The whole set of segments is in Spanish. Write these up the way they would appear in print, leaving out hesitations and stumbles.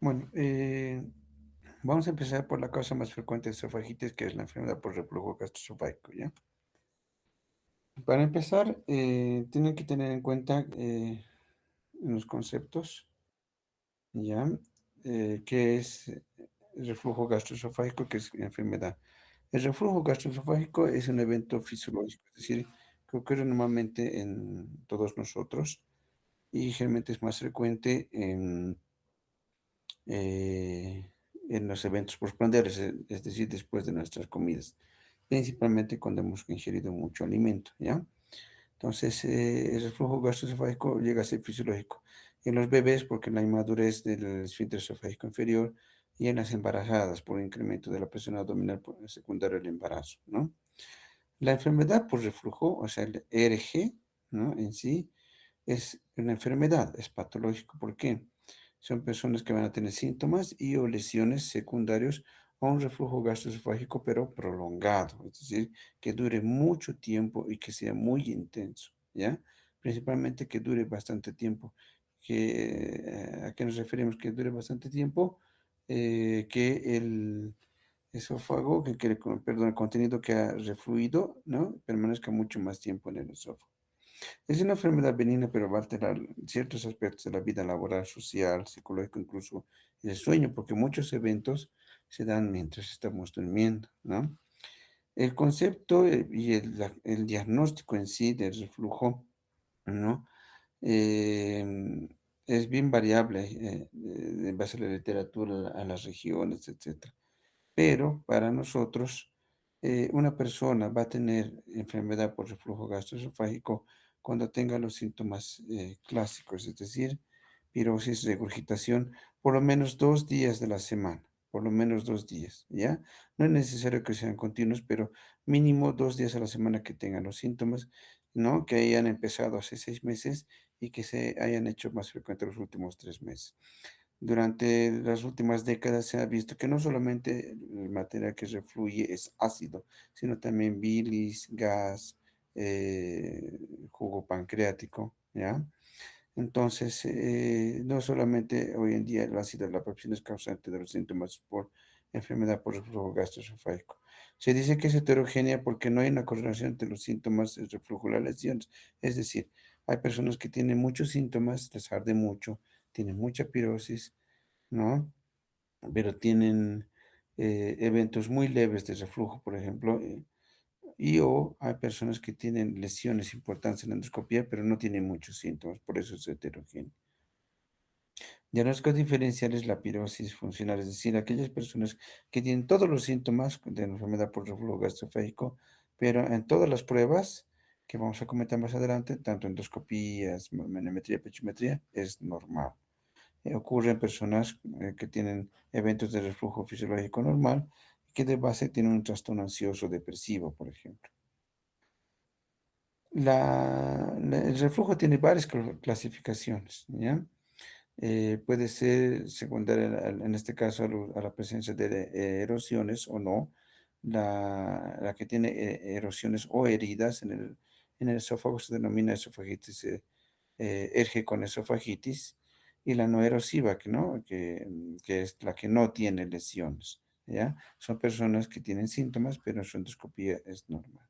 Bueno, vamos a empezar por la causa más frecuente de esofagitis, que es la enfermedad por reflujo gastroesofágico, ¿ya? Para empezar, tienen que tener en cuenta unos conceptos, ¿ya? ¿Qué es el reflujo gastroesofágico? ¿Qué es enfermedad? El reflujo gastroesofágico es un evento fisiológico, es decir, que ocurre normalmente en todos nosotros y generalmente es más frecuente en los eventos postprandiales, es decir, después de nuestras comidas, principalmente cuando hemos ingerido mucho alimento, ¿ya? Entonces, el reflujo gastroesofágico llega a ser fisiológico en los bebés porque la inmadurez del esfínter esofágico inferior y en las embarazadas por incremento de la presión abdominal secundario al embarazo, ¿no? La enfermedad por reflujo, o sea, el ERG, ¿no? En sí, es una enfermedad, es patológico. ¿Por qué? Son personas que van a tener síntomas y o lesiones secundarios a un reflujo gastroesofágico, pero prolongado, es decir, que dure mucho tiempo y que sea muy intenso, ¿ya? Principalmente que dure bastante tiempo. ¿A qué nos referimos? Que dure bastante tiempo, que el esófago, perdón, el contenido que ha refluido, ¿no? Permanezca mucho más tiempo en el esófago. Es una enfermedad benigna, pero va a alterar ciertos aspectos de la vida laboral, social, psicológico, incluso el sueño, porque muchos eventos se dan mientras estamos durmiendo, ¿no? El concepto y el diagnóstico en sí del reflujo, ¿no? Eh, es bien variable en base a la literatura, a las regiones, etcétera. Pero para nosotros, una persona va a tener enfermedad por reflujo gastroesofágico cuando tenga los síntomas clásicos, es decir, pirosis, regurgitación, por lo menos 2 días de la semana, por lo menos 2 días, ¿ya? No es necesario que sean continuos, pero mínimo 2 días a la semana que tengan los síntomas, ¿no? Que hayan empezado hace 6 meses y que se hayan hecho más frecuentes los últimos 3 meses. Durante las últimas décadas se ha visto que no solamente el material que refluye es ácido, sino también bilis, gas, jugo pancreático, ¿ya? Entonces, no solamente hoy en día el ácido de la pepsina es causante de los síntomas por enfermedad por reflujo gastroesofágico. Se dice que es heterogénea porque no hay una correlación entre los síntomas del reflujo y las lesiones. Es decir, hay personas que tienen muchos síntomas, les arde mucho, tienen mucha pirosis, ¿no? Pero tienen eventos muy leves de reflujo, por ejemplo, y o hay personas que tienen lesiones importantes en la endoscopia, pero no tienen muchos síntomas, por eso es heterogéneo. Diagnósticos diferenciales, la pirosis funcional, es decir, aquellas personas que tienen todos los síntomas de la enfermedad por reflujo gastroesofágico, pero en todas las pruebas que vamos a comentar más adelante, tanto endoscopías, manometría, pechometría, es normal. Ocurre en personas que tienen eventos de reflujo fisiológico normal y que de base tienen un trastorno ansioso depresivo, por ejemplo. El reflujo tiene varias clasificaciones, ¿ya? Puede ser secundaria, en este caso, a la presencia de erosiones o no. La que tiene erosiones o heridas en el esófago se denomina esofagitis erge con esofagitis, y la no erosiva, que es la que no tiene lesiones, ¿ya? Son personas que tienen síntomas, pero su endoscopía es normal.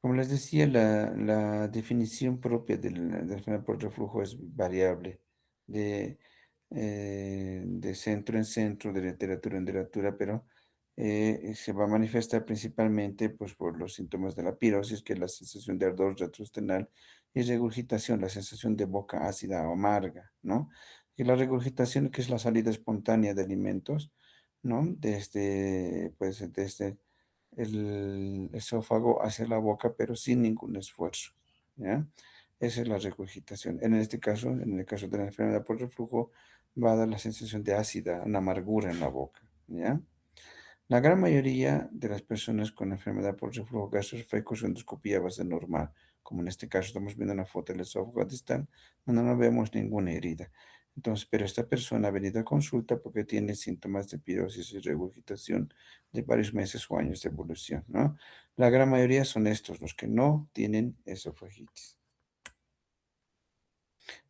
Como les decía, la definición propia de la enfermedad por reflujo es variable, de, de centro en centro, de literatura en literatura, pero se va a manifestar principalmente pues, por los síntomas de la pirosis, que es la sensación de ardor retroesternal, y regurgitación, la sensación de boca ácida o amarga, ¿no? Y la regurgitación, que es la salida espontánea de alimentos, ¿no? Desde el esófago hacia la boca, pero sin ningún esfuerzo, ¿ya? Esa es la regurgitación. En este caso, en el caso de la enfermedad por reflujo, va a dar la sensación de ácida, una amargura en la boca, ¿ya? La gran mayoría de las personas con enfermedad por reflujo gastroesofágico su endoscopía va a ser normal, como en este caso estamos viendo una foto del esófago distal, donde no vemos ninguna herida. Entonces, pero esta persona ha venido a consulta porque tiene síntomas de pirosis y regurgitación de varios meses o años de evolución, ¿no? La gran mayoría son estos, los que no tienen esofagitis.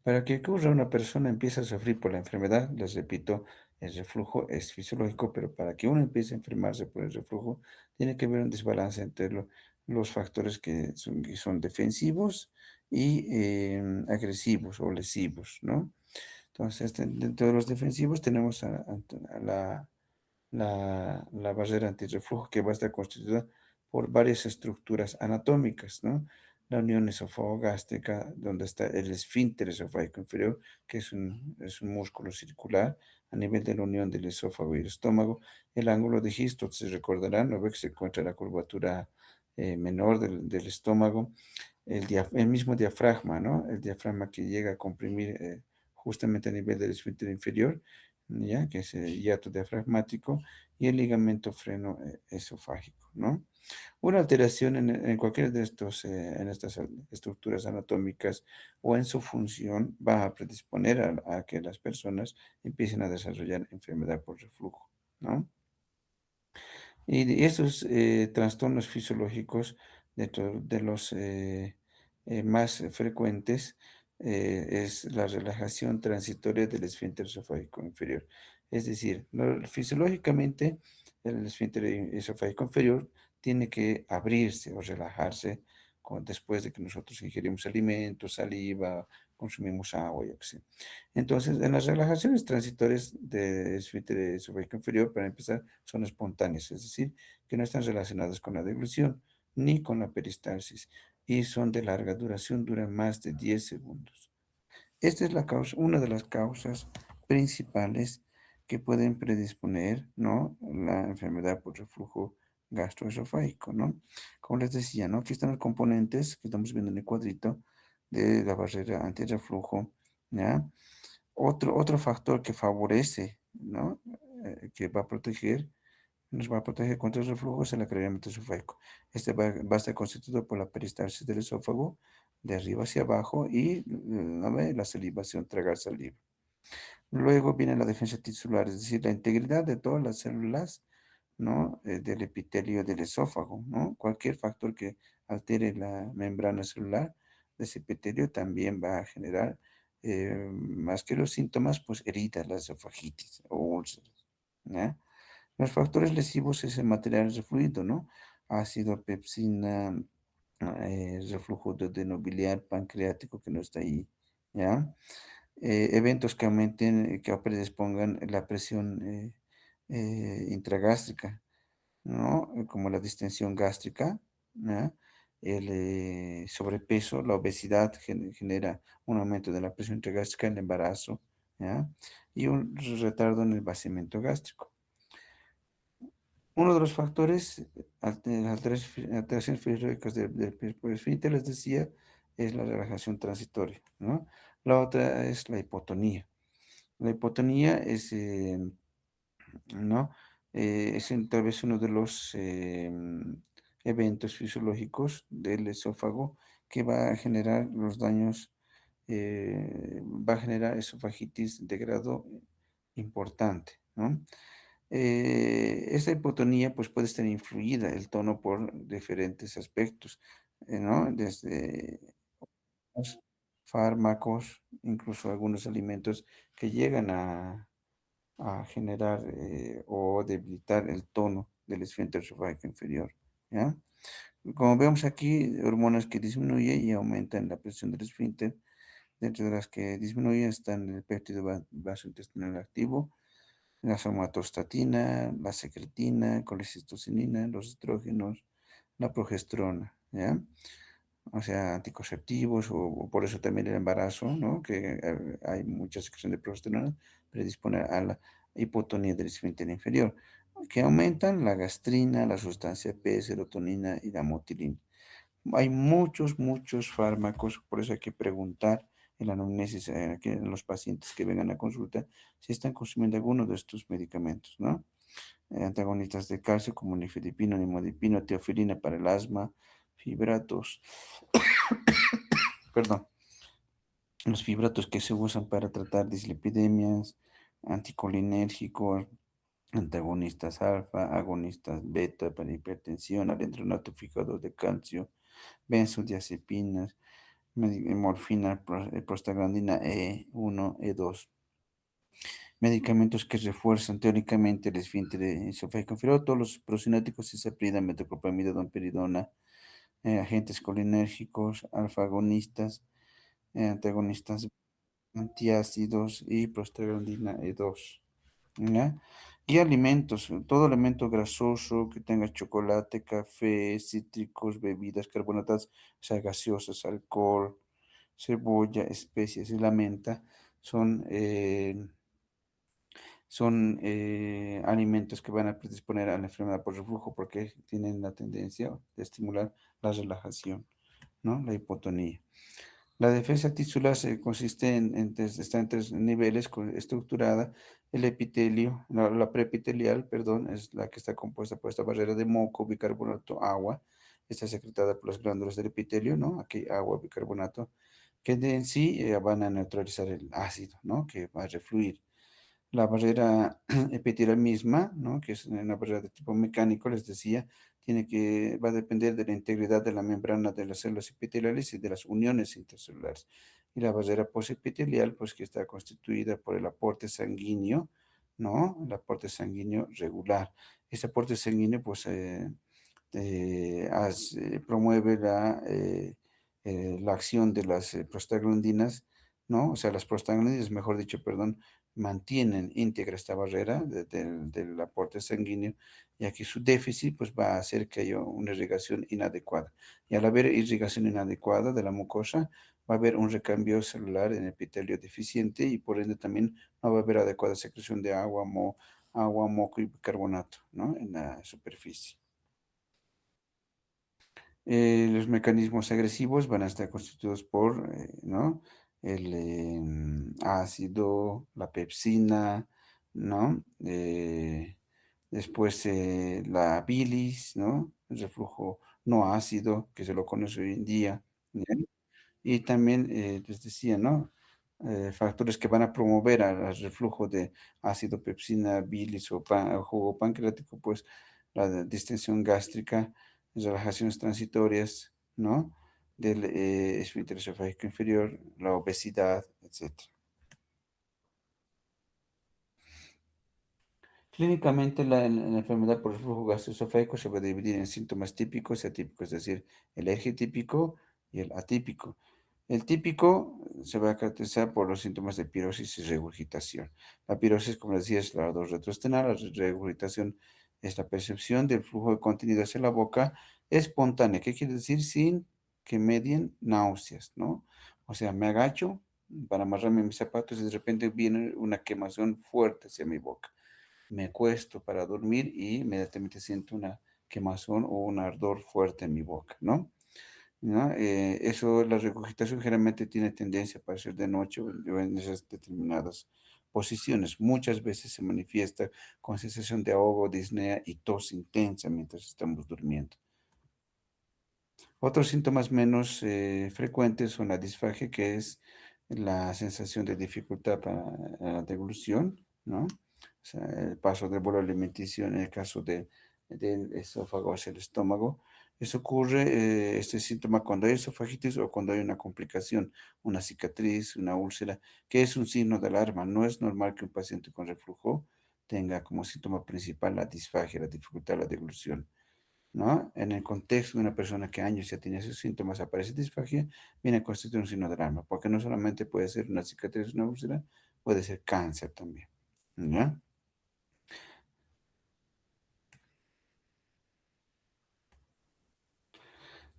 Para que ocurra una persona empieza a sufrir por la enfermedad, les repito, el reflujo es fisiológico, pero para que uno empiece a enfermarse por el reflujo, tiene que haber un desbalance entre los factores que son defensivos y agresivos o lesivos, ¿no? Entonces, dentro de los defensivos tenemos a la barrera antirreflujo que va a estar constituida por varias estructuras anatómicas, ¿no? La unión esofágico-gástrica, donde está el esfínter esofágico inferior, que es un músculo circular a nivel de la unión del esófago y el estómago. El ángulo de Histo, se recordarán, ¿no ve que se encuentra la curvatura menor del estómago? El mismo diafragma, ¿no? El diafragma que llega a comprimir justamente a nivel del esfínter inferior, ¿ya? Que es el hiato diafragmático y el ligamento freno esofágico, ¿no? Una alteración en cualquiera de en estas estructuras anatómicas o en su función va a predisponer a que las personas empiecen a desarrollar enfermedad por reflujo, ¿no? Y de esos trastornos fisiológicos, dentro de los más frecuentes, es la relajación transitoria del esfínter esofágico inferior. Es decir, fisiológicamente el esfínter esofágico inferior tiene que abrirse o relajarse después de que nosotros ingerimos alimentos, saliva, consumimos agua, yo qué sé. Entonces, en las relajaciones transitorias del esfínter esofágico inferior, para empezar, son espontáneas, es decir, que no están relacionadas con la deglución ni con la peristalsis y son de larga duración, duran más de 10 segundos. Esta es una de las causas principales que pueden predisponer, ¿no?, la enfermedad por reflujo gastroesofágico, ¿no? Como les decía, ¿no? Aquí están los componentes que estamos viendo en el cuadrito de la barrera antirreflujo, ¿ya? Otro factor que favorece, ¿no? Que nos va a proteger contra el reflujo es el aclaramiento esofágico. Este va a estar constituido por la peristalsis del esófago, de arriba hacia abajo, y ¿no ve? La salivación, tragar saliva. Luego viene la defensa tisular, es decir, la integridad de todas las células, ¿no? Del epitelio del esófago, ¿no? Cualquier factor que altere la membrana celular de ese epitelio también va a generar, más que los síntomas, pues heridas, la esofagitis o úlceras, ¿ya? Los factores lesivos es el material refluido, ¿no? Ácido, pepsina, reflujo duodenobiliar, pancreático que no está ahí, ¿ya? Eventos que aumenten, que predispongan la presión intragástrica, ¿no? Como la distensión gástrica, ¿ya? El sobrepeso, la obesidad genera un aumento de la presión intragástrica, el embarazo, ¿ya? Y un retardo en el vaciamiento gástrico. Uno de los factores, alteraciones fisiológicas del esfínter, les decía, es la relajación transitoria, ¿no? La otra es la hipotonía. La hipotonía es, ¿no? Tal vez uno de los eventos fisiológicos del esófago que va a generar los daños, va a generar esofagitis de grado importante, ¿no? Esta hipotonía pues puede estar influida el tono por diferentes aspectos, ¿no? Desde los fármacos, incluso algunos alimentos que llegan a generar o debilitar el tono del esfínter esofágico inferior, ¿ya? Como vemos aquí, hormonas que disminuyen y aumentan la presión del esfínter, dentro de las que disminuyen están el péptido vasointestinal activo, la somatostatina, la secretina, colecistocinina, los estrógenos, la progesterona, ¿ya? O sea, anticonceptivos, o por eso también el embarazo, ¿no? Que hay mucha secreción de progesterona, predispone a la hipotonía del esfínter inferior, que aumentan la gastrina, la sustancia P, serotonina y la motilina. Hay muchos fármacos, por eso hay que preguntar en la anamnesis en los pacientes que vengan a consulta si están consumiendo alguno de estos medicamentos, ¿no? Antagonistas de calcio como nifedipino, nimodipino, teofilina para el asma, fibratos, perdón, los fibratos que se usan para tratar dislipidemias, anticolinérgicos, antagonistas alfa, agonistas beta para hipertensión, alendronato fijador de calcio, benzodiazepinas, morfina, prostaglandina E1, E2. Medicamentos que refuerzan teóricamente el esfínter esofágico inferior, todos los prosinépticos, cisaprida, metoclopramida, domperidona, agentes colinérgicos, alfa-agonistas, antagonistas antiácidos y prostaglandina E2. ¿Ya? Y alimentos, todo alimento grasoso que tenga chocolate, café, cítricos, bebidas carbonatadas, o sea, gaseosas, alcohol, cebolla, especias y la menta son, alimentos que van a predisponer a la enfermedad por reflujo porque tienen la tendencia de estimular la relajación, ¿no? La hipotonía. La defensa tisular consiste está en tres niveles, estructurada. El epitelio, la preepitelial, perdón, es la que está compuesta por esta barrera de moco, bicarbonato, agua. Está secretada por las glándulas del epitelio, ¿no? Aquí agua, bicarbonato, que en sí van a neutralizar el ácido, ¿no? Que va a refluir. La barrera epitelial misma, ¿no? Que es una barrera de tipo mecánico, les decía, va a depender de la integridad de la membrana de las células epiteliales y de las uniones intercelulares. Y la barrera posepitelial, pues que está constituida por el aporte sanguíneo, ¿no? El aporte sanguíneo regular. Este aporte sanguíneo, pues, promueve la acción de las prostaglandinas, ¿no? O sea, las prostaglandinas, mejor dicho, perdón, mantienen íntegra esta barrera del aporte sanguíneo, ya que su déficit pues, va a hacer que haya una irrigación inadecuada. Y al haber irrigación inadecuada de la mucosa, va a haber un recambio celular en epitelio deficiente y por ende también no va a haber adecuada secreción de agua, moco y bicarbonato, ¿no? En la superficie. Los mecanismos agresivos van a estar constituidos por, ¿no? El ácido, la pepsina, ¿no? Después la bilis, ¿no? El reflujo no ácido, que se lo conoce hoy en día. ¿Bien? Y también, les decía, ¿no? Factores que van a promover al reflujo de ácido, pepsina, bilis o jugo pancreático, pues la distensión gástrica, relajaciones transitorias, ¿no? Del esfínter esofágico inferior, la obesidad, etcétera. Clínicamente, la enfermedad por reflujo gastroesofágico se va a dividir en síntomas típicos y atípicos, es decir, el eje típico y el atípico. El típico se va a caracterizar por los síntomas de pirosis y regurgitación. La pirosis, como decía, es el ardor retroesternal, la regurgitación es la percepción del flujo de contenido hacia la boca espontánea. ¿Qué quiere decir? Sin que medien náuseas, ¿no? O sea, me agacho para amarrarme mis zapatos y de repente viene una quemazón fuerte hacia mi boca. Me acuesto para dormir y inmediatamente siento una quemazón o un ardor fuerte en mi boca, ¿no? ¿No? Eso, la regurgitación generalmente tiene tendencia a aparecer de noche o en esas determinadas posiciones. Muchas veces se manifiesta con sensación de ahogo, disnea y tos intensa mientras estamos durmiendo. Otros síntomas menos frecuentes son la disfagia, que es la sensación de dificultad para la deglución, ¿no? O sea, el paso del bolo alimenticio en el caso del esófago hacia el estómago. Eso ocurre, este síntoma, cuando hay esofagitis o cuando hay una complicación, una cicatriz, una úlcera, que es un signo de alarma. No es normal que un paciente con reflujo tenga como síntoma principal la disfagia, la dificultad de la deglución, ¿no? En el contexto de una persona que años ya tiene esos síntomas, aparece disfagia, viene a constituir un signo de alarma, porque no solamente puede ser una cicatriz, una úlcera, puede ser cáncer también, ¿ya?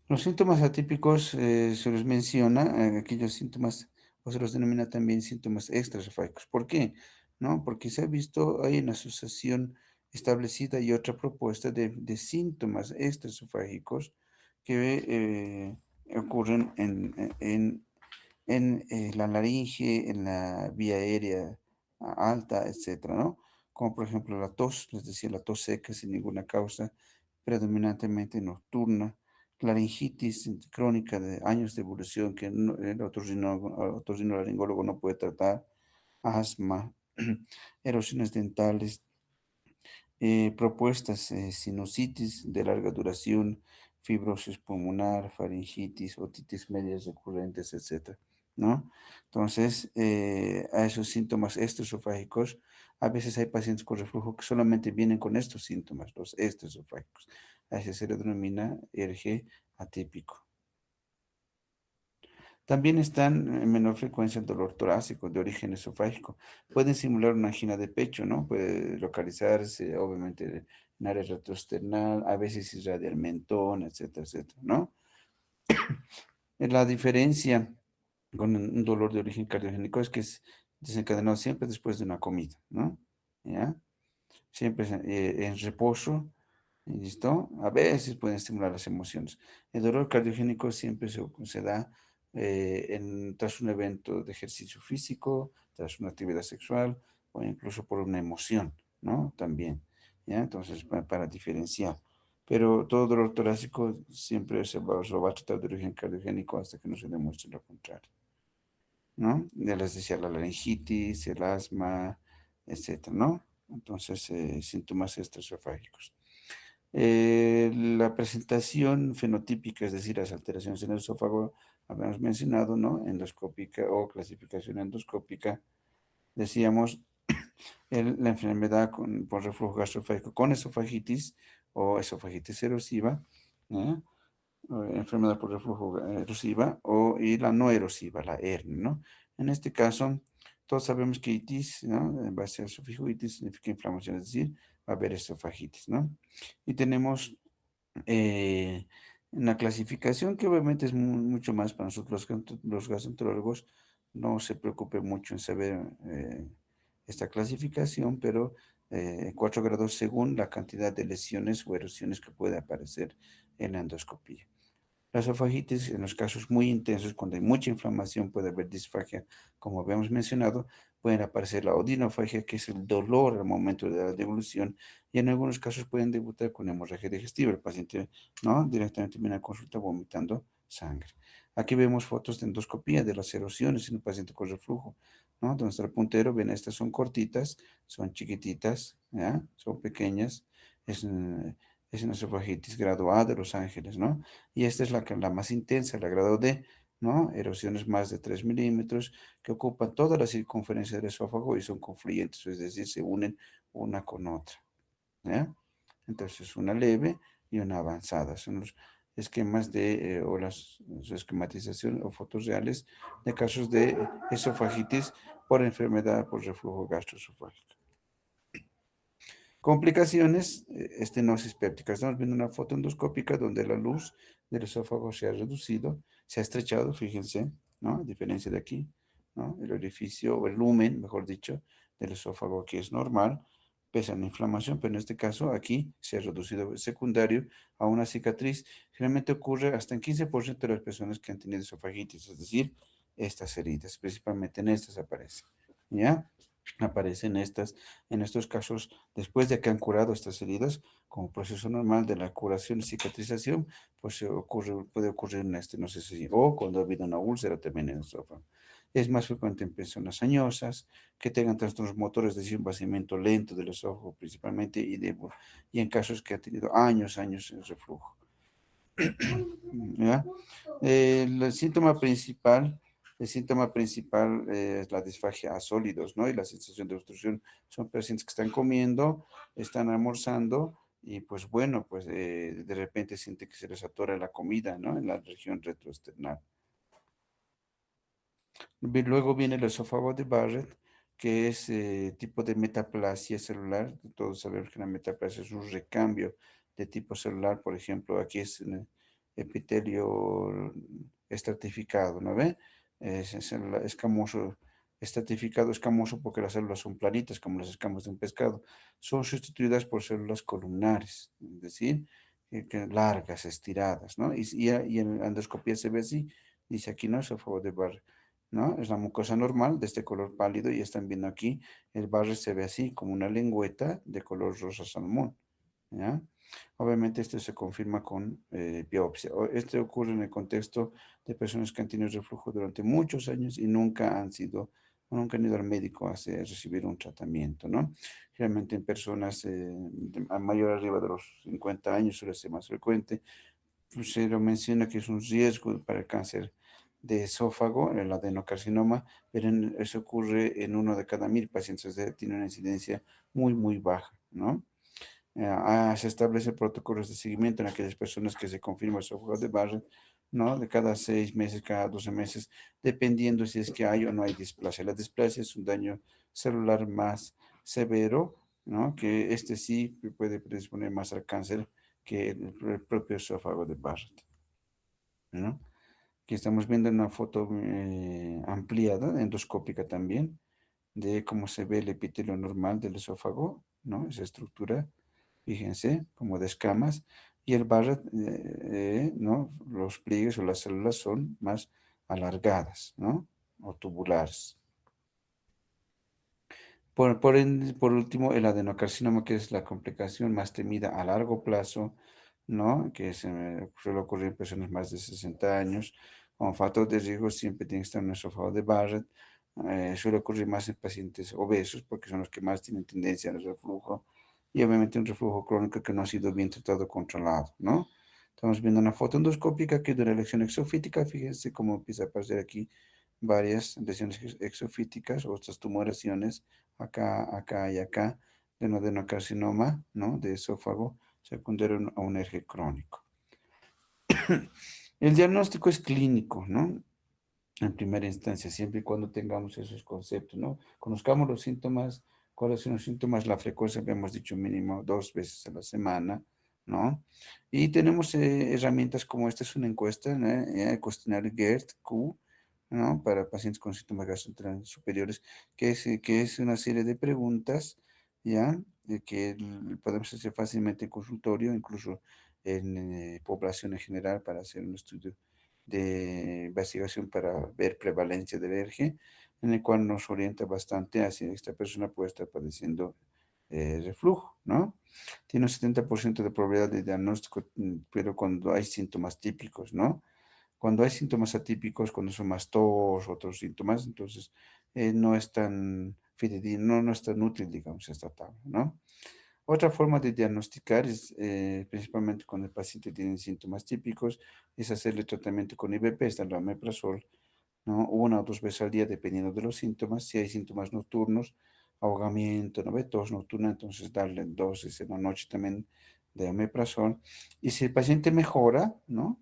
Los síntomas atípicos se los menciona, aquellos síntomas, o se los denomina también síntomas extrasofágicos. ¿Por qué? ¿No? Porque se ha visto, hay una asociación establecida y otra propuesta de síntomas extrasofágicos que ocurren en la laringe, en la vía aérea alta, etcétera, ¿no? Como por ejemplo la tos, les decía, la tos seca sin ninguna causa, predominantemente nocturna, laringitis crónica de años de evolución que el otorrinolaringólogo no puede tratar, asma, erosiones dentales, propuestas, sinusitis de larga duración, fibrosis pulmonar, faringitis, otitis medias recurrentes, etcétera, ¿no? Entonces, a esos síntomas extraesofágicos, a veces hay pacientes con reflujo que solamente vienen con estos síntomas, los extraesofágicos. A ese se le denomina ERG atípico. También están en menor frecuencia el dolor torácico de origen esofágico. Pueden simular una angina de pecho, ¿no? Puede localizarse, obviamente, en área retroesternal, a veces irradia el mentón, etcétera, etcétera, ¿no? La diferencia con un dolor de origen cardiogénico es que es desencadenado siempre después de una comida, ¿no? ¿Ya? Siempre en reposo, ¿listo? A veces pueden estimular las emociones. El dolor cardiogénico siempre se da tras un evento de ejercicio físico, tras una actividad sexual o incluso por una emoción, ¿no? También, ¿ya? Entonces, para diferenciar. Pero todo dolor torácico siempre se lo va a tratar de origen cardiogénico hasta que no se demuestre lo contrario, ¿no? Ya les decía, la laringitis, el asma, etcétera, ¿no? Entonces, síntomas extraesofágicos. La presentación fenotípica, es decir, las alteraciones en el esófago, habíamos mencionado, ¿no? Endoscópica o clasificación endoscópica, decíamos, la enfermedad por reflujo gastroesofágico con esofagitis o esofagitis erosiva, ¿no? O enfermedad por reflujo erosiva y la no erosiva, la hernia, ¿no? En este caso, todos sabemos que itis, ¿no? En base al sufijo itis significa inflamación, es decir, va a haber esofagitis, ¿no? Y tenemos eh, una clasificación que obviamente es mucho más para nosotros los gastroenterólogos, no se preocupe mucho en saber esta clasificación, pero 4 grados según la cantidad de lesiones o erosiones que puede aparecer en la endoscopía. La esofagitis, en los casos muy intensos, cuando hay mucha inflamación, puede haber disfagia, como habíamos mencionado, pueden aparecer la odinofagia, que es el dolor al momento de la devolución, y en algunos casos pueden debutar con hemorragia digestiva. El paciente, ¿no? Directamente viene a consulta vomitando sangre. Aquí vemos fotos de endoscopía de las erosiones en un paciente con reflujo, ¿no? Donde está el puntero, ven, estas son cortitas, son chiquititas, ¿ya? Son pequeñas, es, es una esofagitis grado A de Los Ángeles, ¿no? Y esta es la más intensa, la grado D, ¿no? Erosiones más de 3 milímetros que ocupan toda la circunferencia del esófago y son confluyentes, es decir, se unen una con otra, ¿ya? Entonces, una leve y una avanzada. Son los esquemas o su esquematización o fotos reales de casos de esofagitis por enfermedad por reflujo gastroesofágico. Complicaciones, estenosis péptica. Estamos viendo una foto endoscópica donde la luz del esófago se ha reducido, se ha estrechado, fíjense, ¿no? A diferencia de aquí, ¿no? El orificio o el lumen, mejor dicho, del esófago aquí es normal, pese a la inflamación, pero en este caso aquí se ha reducido secundario a una cicatriz. Generalmente ocurre hasta en 15% de las personas que han tenido esofagitis, es decir, estas heridas, principalmente en estas aparece, ¿ya? Aparecen en estos casos, después de que han curado estas heridas, como proceso normal de la curación y cicatrización, pues puede ocurrir una estenosis o cuando ha habido una úlcera también en el esófago. Es más frecuente en personas añosas que tengan trastornos motores, es decir, un vaciamiento lento del esófago principalmente, y en casos que ha tenido años en reflujo. ¿Ya? El síntoma principal, es la disfagia a sólidos, ¿no? Y la sensación de obstrucción. Son pacientes que están comiendo, están almorzando y pues bueno, pues de repente siente que se les atora la comida, ¿no? En la región retroesternal. Luego viene el esófago de Barrett, que es tipo de metaplasia celular. Todos sabemos que la metaplasia es un recambio de tipo celular. Por ejemplo, aquí es epitelio estratificado, ¿no ve? Es el escamoso, estratificado, escamoso porque las células son planitas, como las escamas de un pescado. Son sustituidas por células columnares, es decir, que largas, estiradas, ¿no? Y en la endoscopía se ve así. Dice aquí, ¿no? Esófago de Barrett, ¿no? Es la mucosa normal de este color pálido y están viendo aquí, el barre se ve así, como una lengüeta de color rosa salmón, ¿ya? Obviamente esto se confirma con biopsia. Este ocurre en el contexto de personas que han tenido reflujo durante muchos años y nunca han ido al médico recibir un tratamiento, ¿no? Realmente en personas a mayor arriba de los 50 años suele ser más frecuente, pues, se lo menciona que es un riesgo para el cáncer de esófago, el adenocarcinoma, pero eso ocurre en 1 de cada 1000 pacientes, o sea, tiene una incidencia muy, muy baja, ¿no? Se establece protocolos de seguimiento en aquellas personas que se confirma su esófago de Barrett, ¿no? De cada 6 meses, cada 12 meses, dependiendo si es que hay o no hay displasia. La displasia es un daño celular más severo, ¿no? Que este sí puede predisponer más al cáncer que el propio esófago de Barrett, ¿no? Aquí estamos viendo una foto ampliada, endoscópica también, de cómo se ve el epitelio normal del esófago, ¿no? Esa estructura, fíjense, como de escamas, y el Barrett, ¿no? Los pliegues o las células son más alargadas, ¿no? O tubulares. Por último, el adenocarcinoma, que es la complicación más temida a largo plazo, ¿no? Que suele ocurrir en personas más de 60 años. Como factor de riesgo siempre tiene que estar un esófago de Barrett. Suele ocurrir más en pacientes obesos porque son los que más tienen tendencia al reflujo. Y obviamente un reflujo crónico que no ha sido bien tratado o controlado, ¿no? Estamos viendo una foto endoscópica que de la elección exofítica. Fíjense cómo empieza a aparecer aquí varias lesiones exofíticas o estas tumoraciones acá, acá y acá, de un adenocarcinoma, ¿no? De esófago secundario a un eje crónico. El diagnóstico es clínico, ¿no? En primera instancia, siempre y cuando tengamos esos conceptos, ¿no? Conozcamos los síntomas, cuáles son los síntomas, la frecuencia, habíamos dicho mínimo 2 veces a la semana, ¿no? Y tenemos herramientas como esta es una encuesta, ¿no? El cuestionario GERD-Q, ¿no? Para pacientes con síntomas gastrointestinales superiores, que es una serie de preguntas, ¿ya? Que podemos hacer fácilmente en consultorio, incluso en población en general, para hacer un estudio de investigación para ver prevalencia del ERGE, en el cual nos orienta bastante hacia esta persona puede estar padeciendo reflujo, ¿no? Tiene un 70% de probabilidad de diagnóstico, pero cuando hay síntomas típicos, ¿no? Cuando hay síntomas atípicos, cuando son más tos, otros síntomas, entonces no es tan fidedigno, no es tan útil, digamos, esta tabla, ¿no? Otra forma de diagnosticar es, principalmente cuando el paciente tiene síntomas típicos, es hacerle tratamiento con IBP, está el omeprazol, ¿no? 1 o 2 veces al día, dependiendo de los síntomas. Si hay síntomas nocturnos, ahogamiento, ¿no? Tos nocturna, entonces darle dosis en la noche también de omeprazol. Y si el paciente mejora, ¿no?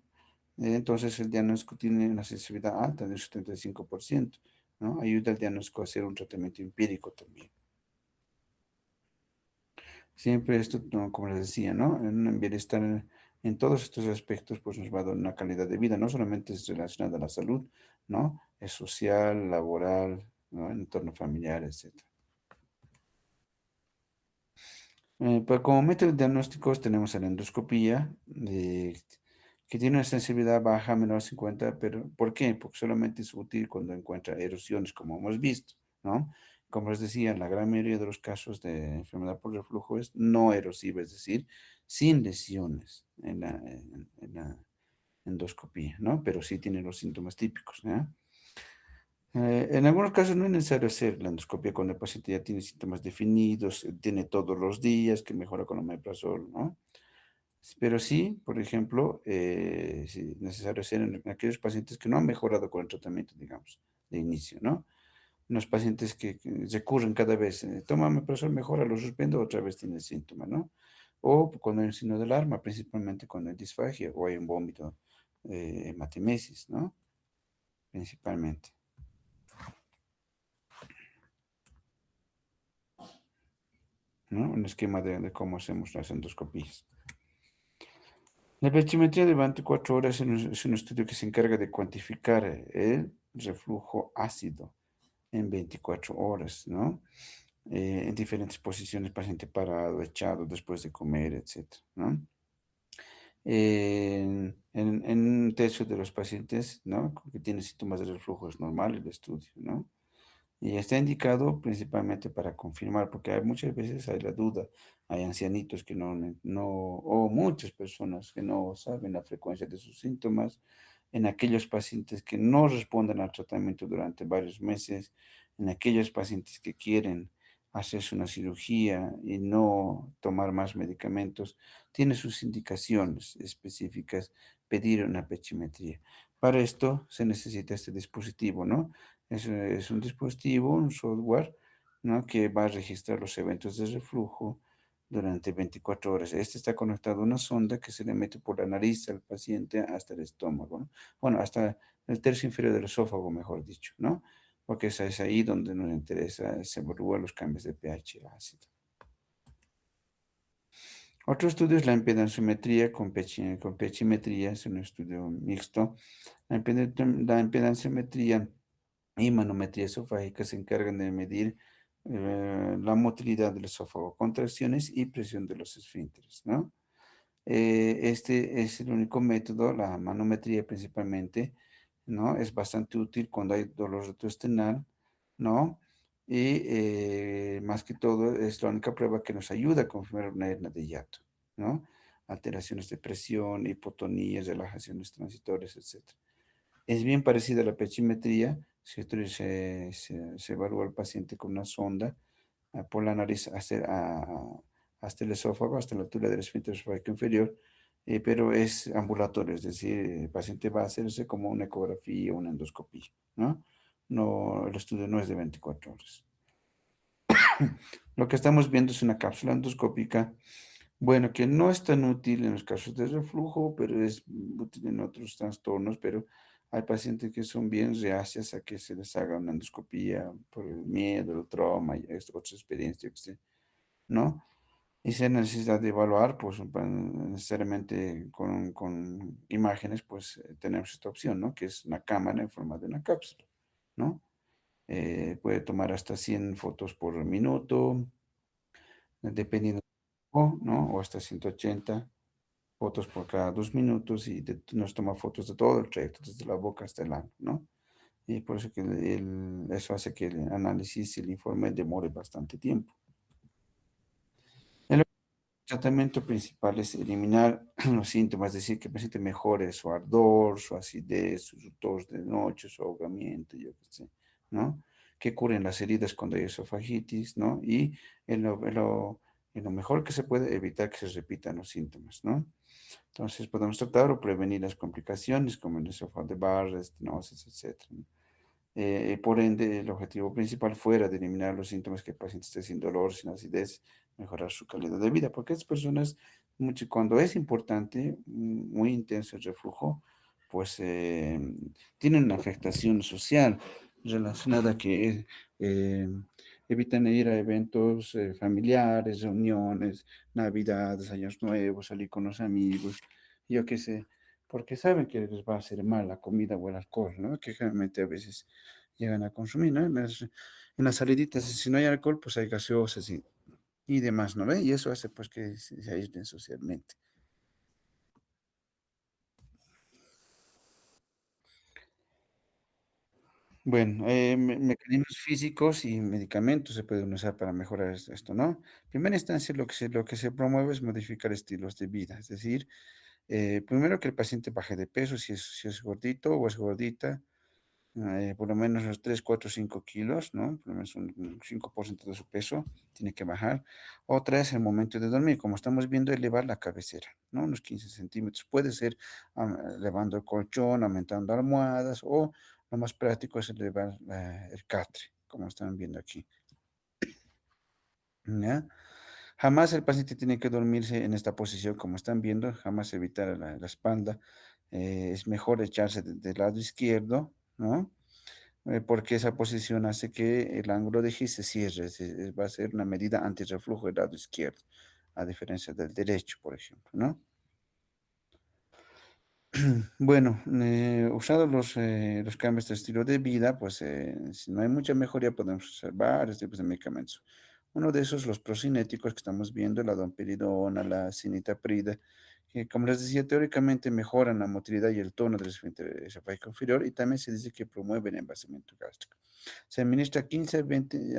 Entonces el diagnóstico tiene una sensibilidad alta del 75%, ¿no? Ayuda al diagnóstico a hacer un tratamiento empírico también. Siempre esto, ¿no? Como les decía, ¿no? En un bienestar en todos estos aspectos, pues nos va a dar una calidad de vida, no solamente es relacionada a la salud, ¿no? Es social, laboral, ¿no? Entorno familiar, etcétera. Pues como métodos diagnósticos tenemos la endoscopía, que tiene una sensibilidad baja, menor a 50, pero ¿por qué? Porque solamente es útil cuando encuentra erosiones, como hemos visto, ¿no? Como les decía, la gran mayoría de los casos de enfermedad por reflujo es no erosiva, es decir, sin lesiones en la endoscopía, ¿no? Pero sí tiene los síntomas típicos, ¿no? En algunos casos no es necesario hacer la endoscopia cuando el paciente ya tiene síntomas definidos, tiene todos los días, que mejora con omeprazol, ¿no? Pero sí, por ejemplo, sí es necesario hacer en aquellos pacientes que no han mejorado con el tratamiento, digamos, de inicio, ¿no? Los pacientes que recurren cada vez, toma omeprazol, mejora, lo suspendo, otra vez tiene síntomas, ¿no? O cuando hay un signo de alarma, principalmente cuando hay disfagia o hay un vómito, hematemesis, ¿no? Principalmente. ¿No? Un esquema de cómo hacemos las endoscopías. La biometría de 24 horas es un estudio que se encarga de cuantificar el reflujo ácido en 24 horas, ¿no? En diferentes posiciones, paciente parado, echado, después de comer, etcétera, ¿no? En un tercio de los pacientes, ¿no? Que tienen síntomas de reflujo es normal el estudio, ¿no? Y está indicado principalmente para confirmar, porque muchas veces hay la duda, hay ancianitos que o muchas personas que no saben la frecuencia de sus síntomas, en aquellos pacientes que no responden al tratamiento durante varios meses, en aquellos pacientes que quieren hacerse una cirugía y no tomar más medicamentos, tiene sus indicaciones específicas pedir una pechimetría. Para esto se necesita este dispositivo, ¿no? Es un dispositivo, un software, ¿no? Que va a registrar los eventos de reflujo durante 24 horas. Este está conectado a una sonda que se le mete por la nariz al paciente hasta el estómago, ¿no? Bueno, hasta el tercio inferior del esófago, mejor dicho, ¿no? Porque es ahí donde nos interesa, se evalúan los cambios de pH ácido. Otro estudio es la impedanciometría con pechimetría, es un estudio mixto. La impedanciometría y manometría esofágica se encargan de medir la motilidad del esófago, contracciones y presión de los esfínteres, ¿no? Este es el único método, la manometría principalmente, ¿no? Es bastante útil cuando hay dolor retroesternal, ¿no? Y más que todo es la única prueba que nos ayuda a confirmar una hernia de hiato, ¿no? Alteraciones de presión, hipotonías, relajaciones transitorias, etcétera. Es bien parecida a la pechimetría, si se evalúa al paciente con una sonda por la nariz hasta el esófago, hasta la altura del esfínter esofágico inferior, pero es ambulatorio, es decir, el paciente va a hacerse como una ecografía o una endoscopía, ¿no? No, el estudio no es de 24 horas. Lo que estamos viendo es una cápsula endoscópica, bueno, que no es tan útil en los casos de reflujo, pero es útil en otros trastornos, pero hay pacientes que son bien reacias a que se les haga una endoscopía por el miedo, el trauma y otras experiencias, ¿no? Y si hay necesidad de evaluar, pues necesariamente con imágenes, pues tenemos esta opción, ¿no? Que es una cámara en forma de una cápsula, ¿no? Puede tomar hasta 100 fotos por minuto, dependiendo, ¿no? O hasta 180 fotos por cada 2 minutos y nos toma fotos de todo el trayecto, desde la boca hasta el ano, ¿no? Y por eso que eso hace que el análisis y el informe demore bastante tiempo. El tratamiento principal es eliminar los síntomas, es decir, que el paciente mejore su ardor, su acidez, su tos de noche, su ahogamiento, yo qué sé, ¿no? Que curen las heridas cuando hay esofagitis, ¿no? Y en lo mejor que se puede evitar que se repitan los síntomas, ¿no? Entonces podemos tratar o prevenir las complicaciones como el esófago de Barrett, estenosis, etcétera, ¿no? Por ende, el objetivo principal fuera de eliminar los síntomas que el paciente esté sin dolor, sin acidez, mejorar su calidad de vida, porque estas personas, cuando es importante, muy intenso el reflujo, pues tienen una afectación social relacionada que eh, evitan ir a eventos familiares, reuniones, navidades, años nuevos, salir con los amigos, yo qué sé, porque saben que les va a hacer mal la comida o el alcohol, ¿no? Que generalmente a veces llegan a consumir, ¿no? En las saliditas, si no hay alcohol, pues hay gaseosas y demás, ¿no ve? Y eso hace pues que se aíslen socialmente. Bueno, mecanismos físicos y medicamentos se pueden usar para mejorar esto, ¿no? En primera instancia, lo que se promueve es modificar estilos de vida, es decir, primero que el paciente baje de peso si es gordito o es gordita, por lo menos los 3 4 5 kilos, ¿no? Por lo menos un 5% de su peso tiene que bajar. Otra es el momento de dormir, como estamos viendo, elevar la cabecera, ¿no? Unos 15 centímetros. Puede ser elevando el colchón, aumentando almohadas, o lo más práctico es elevar el catre, como están viendo aquí, ¿ya? Jamás el paciente tiene que dormirse en esta posición, como están viendo, jamás evitar la espalda. Es mejor echarse del lado izquierdo, ¿no? Porque esa posición hace que el ángulo de gis se cierre, va a ser una medida antirreflujo del lado izquierdo, a diferencia del derecho, por ejemplo, ¿no? Bueno, usados los cambios de estilo de vida, pues si no hay mucha mejoría, podemos usar varios tipos de medicamentos. Uno de esos, los procinéticos que estamos viendo, la domperidona, la cinitaprida, que como les decía, teóricamente mejoran la motilidad y el tono del esfínter esofágico inferior y también se dice que promueven el envasamiento gástrico. Se administra 15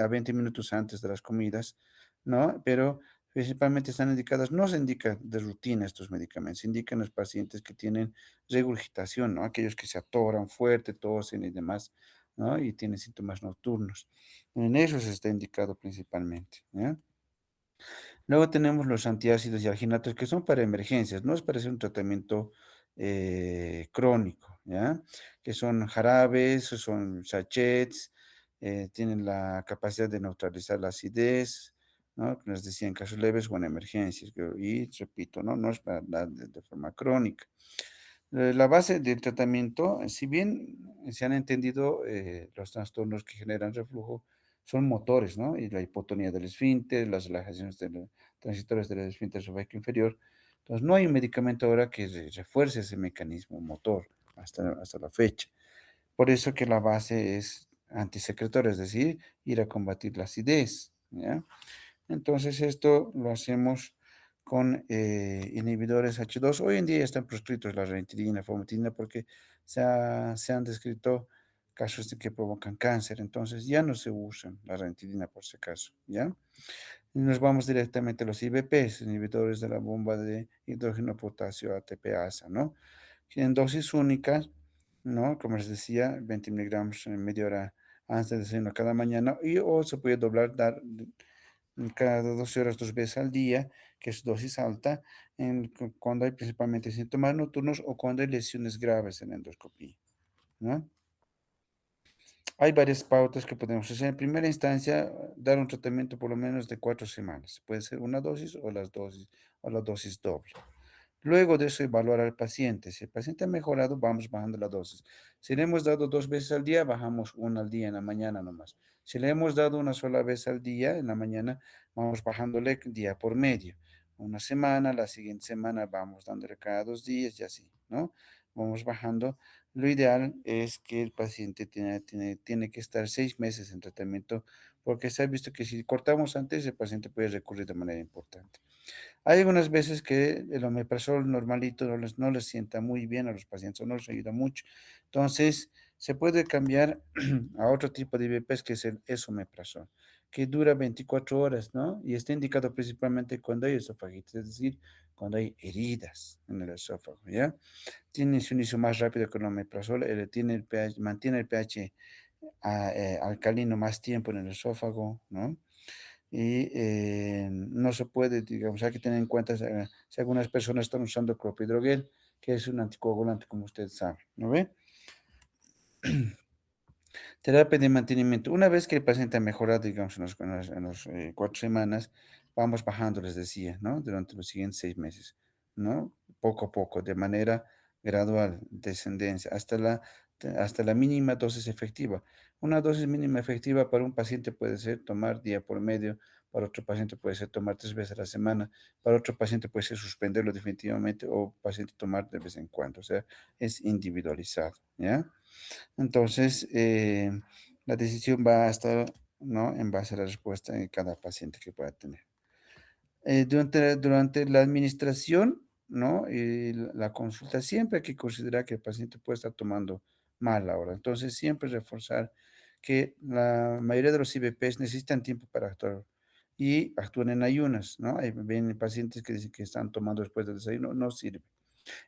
a 20 minutos antes de las comidas, ¿no? Pero principalmente están indicadas, no se indica de rutina estos medicamentos, se indican los pacientes que tienen regurgitación, ¿no? Aquellos que se atoran fuerte, tosen y demás, ¿no? Y tienen síntomas nocturnos. En eso se está indicado principalmente, ¿ya? Luego tenemos los antiácidos y alginatos que son para emergencias, no es para hacer un tratamiento crónico, ¿ya? Que son jarabes, son sachets, tienen la capacidad de neutralizar la acidez, ¿no? Como les decía, en casos leves o en emergencias. Y repito, ¿no? No es para dar de forma crónica. La base del tratamiento, si bien se han entendido los trastornos que generan reflujo, son motores, ¿no? Y la hipotonía del esfínter, las relajaciones transitorias del esfínter esofágico inferior. Entonces, no hay un medicamento ahora que refuerce ese mecanismo motor hasta la fecha. Por eso que la base es antisecretorio, es decir, ir a combatir la acidez, ¿ya? Entonces esto lo hacemos con inhibidores H2. Hoy en día ya están proscritos la ranitidina, famotidina, porque se han descrito casos de que provocan cáncer. Entonces ya no se usan la ranitidina por si acaso, ¿ya? Y nos vamos directamente a los IBPs, inhibidores de la bomba de hidrógeno potasio ATPasa, ¿no? En dosis únicas, ¿no? Como les decía, 20 miligramos en media hora antes de desayuno cada mañana, y o se puede doblar, dar cada 12 horas, 2 veces al día, que es dosis alta, cuando hay principalmente síntomas nocturnos o cuando hay lesiones graves en la endoscopía, ¿no? Hay varias pautas que podemos hacer. En primera instancia, dar un tratamiento por lo menos de 4 semanas. Puede ser una dosis o las dosis o la dosis doble. Luego de eso, evaluar al paciente. Si el paciente ha mejorado, vamos bajando la dosis. Si le hemos dado 2 veces al día, bajamos una al día en la mañana nomás. Si le hemos dado una sola vez al día en la mañana, vamos bajándole día por medio. Una semana, la siguiente semana vamos dándole cada 2 días y así, ¿no? Vamos bajando. Lo ideal es que el paciente tiene que estar 6 meses en tratamiento, porque se ha visto que si cortamos antes, el paciente puede recurrir de manera importante. Hay algunas veces que el omeprazol normalito no les sienta muy bien a los pacientes o no les ayuda mucho. Entonces, se puede cambiar a otro tipo de IVPs que es el esomeprazol, que dura 24 horas, ¿no? Y está indicado principalmente cuando hay esofagitis, es decir, cuando hay heridas en el esófago, ¿ya? Tiene su inicio más rápido que el omeprazol, tiene el pH, mantiene el pH alcalino más tiempo en el esófago, ¿no? Y no se puede, digamos, hay que tener en cuenta si algunas personas están usando clopidogrel, que es un anticoagulante, como usted sabe, ¿no ve? Terapia de mantenimiento. Una vez que el paciente ha mejorado, digamos, en los 4 semanas, vamos bajando, les decía, ¿no? Durante los siguientes 6 meses, ¿no? Poco a poco, de manera gradual, descendencia, hasta la mínima dosis efectiva. Una dosis mínima efectiva para un paciente puede ser tomar día por medio, para otro paciente puede ser tomar 3 veces a la semana, para otro paciente puede ser suspenderlo definitivamente o paciente tomar de vez en cuando. O sea, es individualizado, ¿ya? Entonces, la decisión va a estar, ¿no? En base a la respuesta de cada paciente que pueda tener. Durante la administración, ¿no? Y la consulta, siempre hay que considerar que el paciente puede estar tomando mal ahora. Entonces, siempre reforzar que la mayoría de los IBPs necesitan tiempo para actuar y actúan en ayunas, ¿no? Hay ven pacientes que dicen que están tomando después del desayuno, no sirve.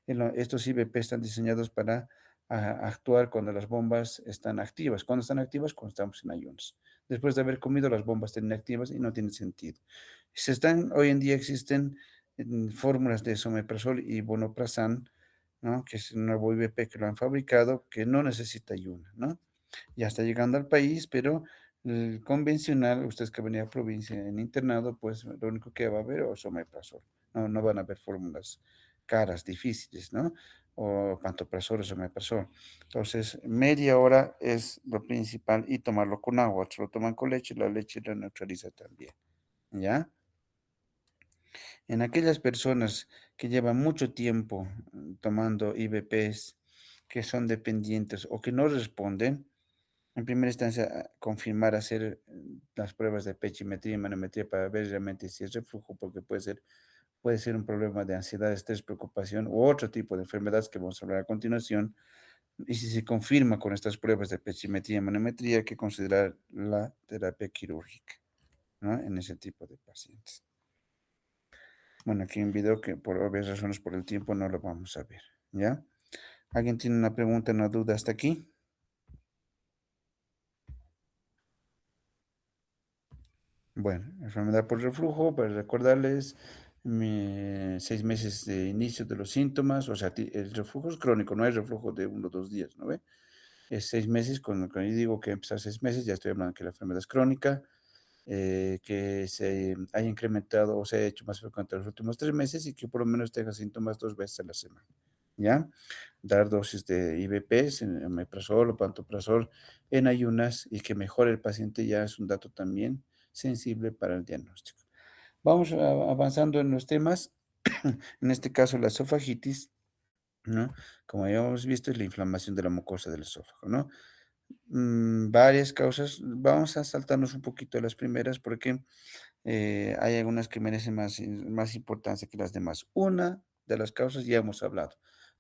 Estos IBP están diseñados para actuar cuando las bombas están activas. ¿Cuando están activas? Cuando estamos en ayunas. Después de haber comido, las bombas están activas y no tiene sentido. Hoy en día existen fórmulas de someprazol y vonoprazan, ¿no? Que es un nuevo IBP que lo han fabricado, que no necesita ayuno, ¿no? Ya está llegando al país, pero el convencional, ustedes que venían a provincia en internado, pues lo único que va a haber es omeprazol. No, no van a haber fórmulas caras, difíciles, ¿no? O pantoprazol o omeprazol. Entonces, media hora es lo principal y tomarlo con agua. Se lo toman con leche, la leche lo neutraliza también, ¿ya? En aquellas personas que llevan mucho tiempo tomando IBPs, que son dependientes o que no responden, en primera instancia, confirmar, hacer las pruebas de pechimetría y manometría para ver realmente si es reflujo, porque puede ser un problema de ansiedad, estrés, preocupación u otro tipo de enfermedades que vamos a hablar a continuación. Y si se confirma con estas pruebas de pechimetría y manometría, hay que considerar la terapia quirúrgica, ¿no? En ese tipo de pacientes. Bueno, aquí hay un video que por obvias razones por el tiempo no lo vamos a ver, ¿ya? ¿Alguien tiene una pregunta, una duda hasta aquí? Bueno, enfermedad por reflujo, para recordarles, 6 meses de inicio de los síntomas, o sea, el reflujo es crónico, no es reflujo de 1 o 2 días, ¿no ve? Es 6 meses, cuando yo digo que empezar 6 meses, ya estoy hablando que la enfermedad es crónica, que se haya incrementado o se haya hecho más frecuente los últimos 3 meses y que por lo menos tenga síntomas 2 veces a la semana, ¿ya? Dar dosis de IVPs, omeprazol o pantoprazol en ayunas y que mejore el paciente ya es un dato también sensible para el diagnóstico. Vamos avanzando en los temas. En este caso, la esofagitis, ¿no? Como ya hemos visto, es la inflamación de la mucosa del esófago, ¿no? Varias causas. Vamos a saltarnos un poquito las primeras porque hay algunas que merecen más importancia que las demás. Una de las causas ya hemos hablado,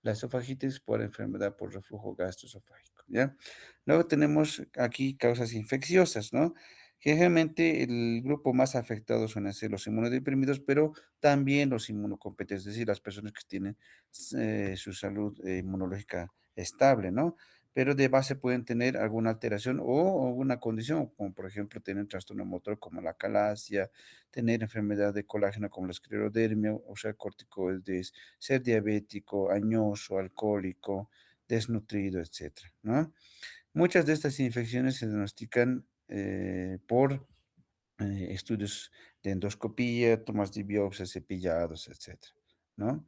la esofagitis por enfermedad por reflujo gastroesofágico, ¿ya? Luego tenemos aquí causas infecciosas, ¿no? Generalmente el grupo más afectado suelen ser los inmunodeprimidos, pero también los inmunocompetentes, es decir, las personas que tienen su salud inmunológica estable, ¿no? Pero de base pueden tener alguna alteración o alguna condición, como por ejemplo tener trastorno motor como la calasia, tener enfermedad de colágeno como la esclerodermia, usar corticoides, ser diabético, añoso, alcohólico, desnutrido, etcétera, ¿no? Muchas de estas infecciones se diagnostican por estudios de endoscopía, tomas de biopsia, cepillados, etcétera, ¿no?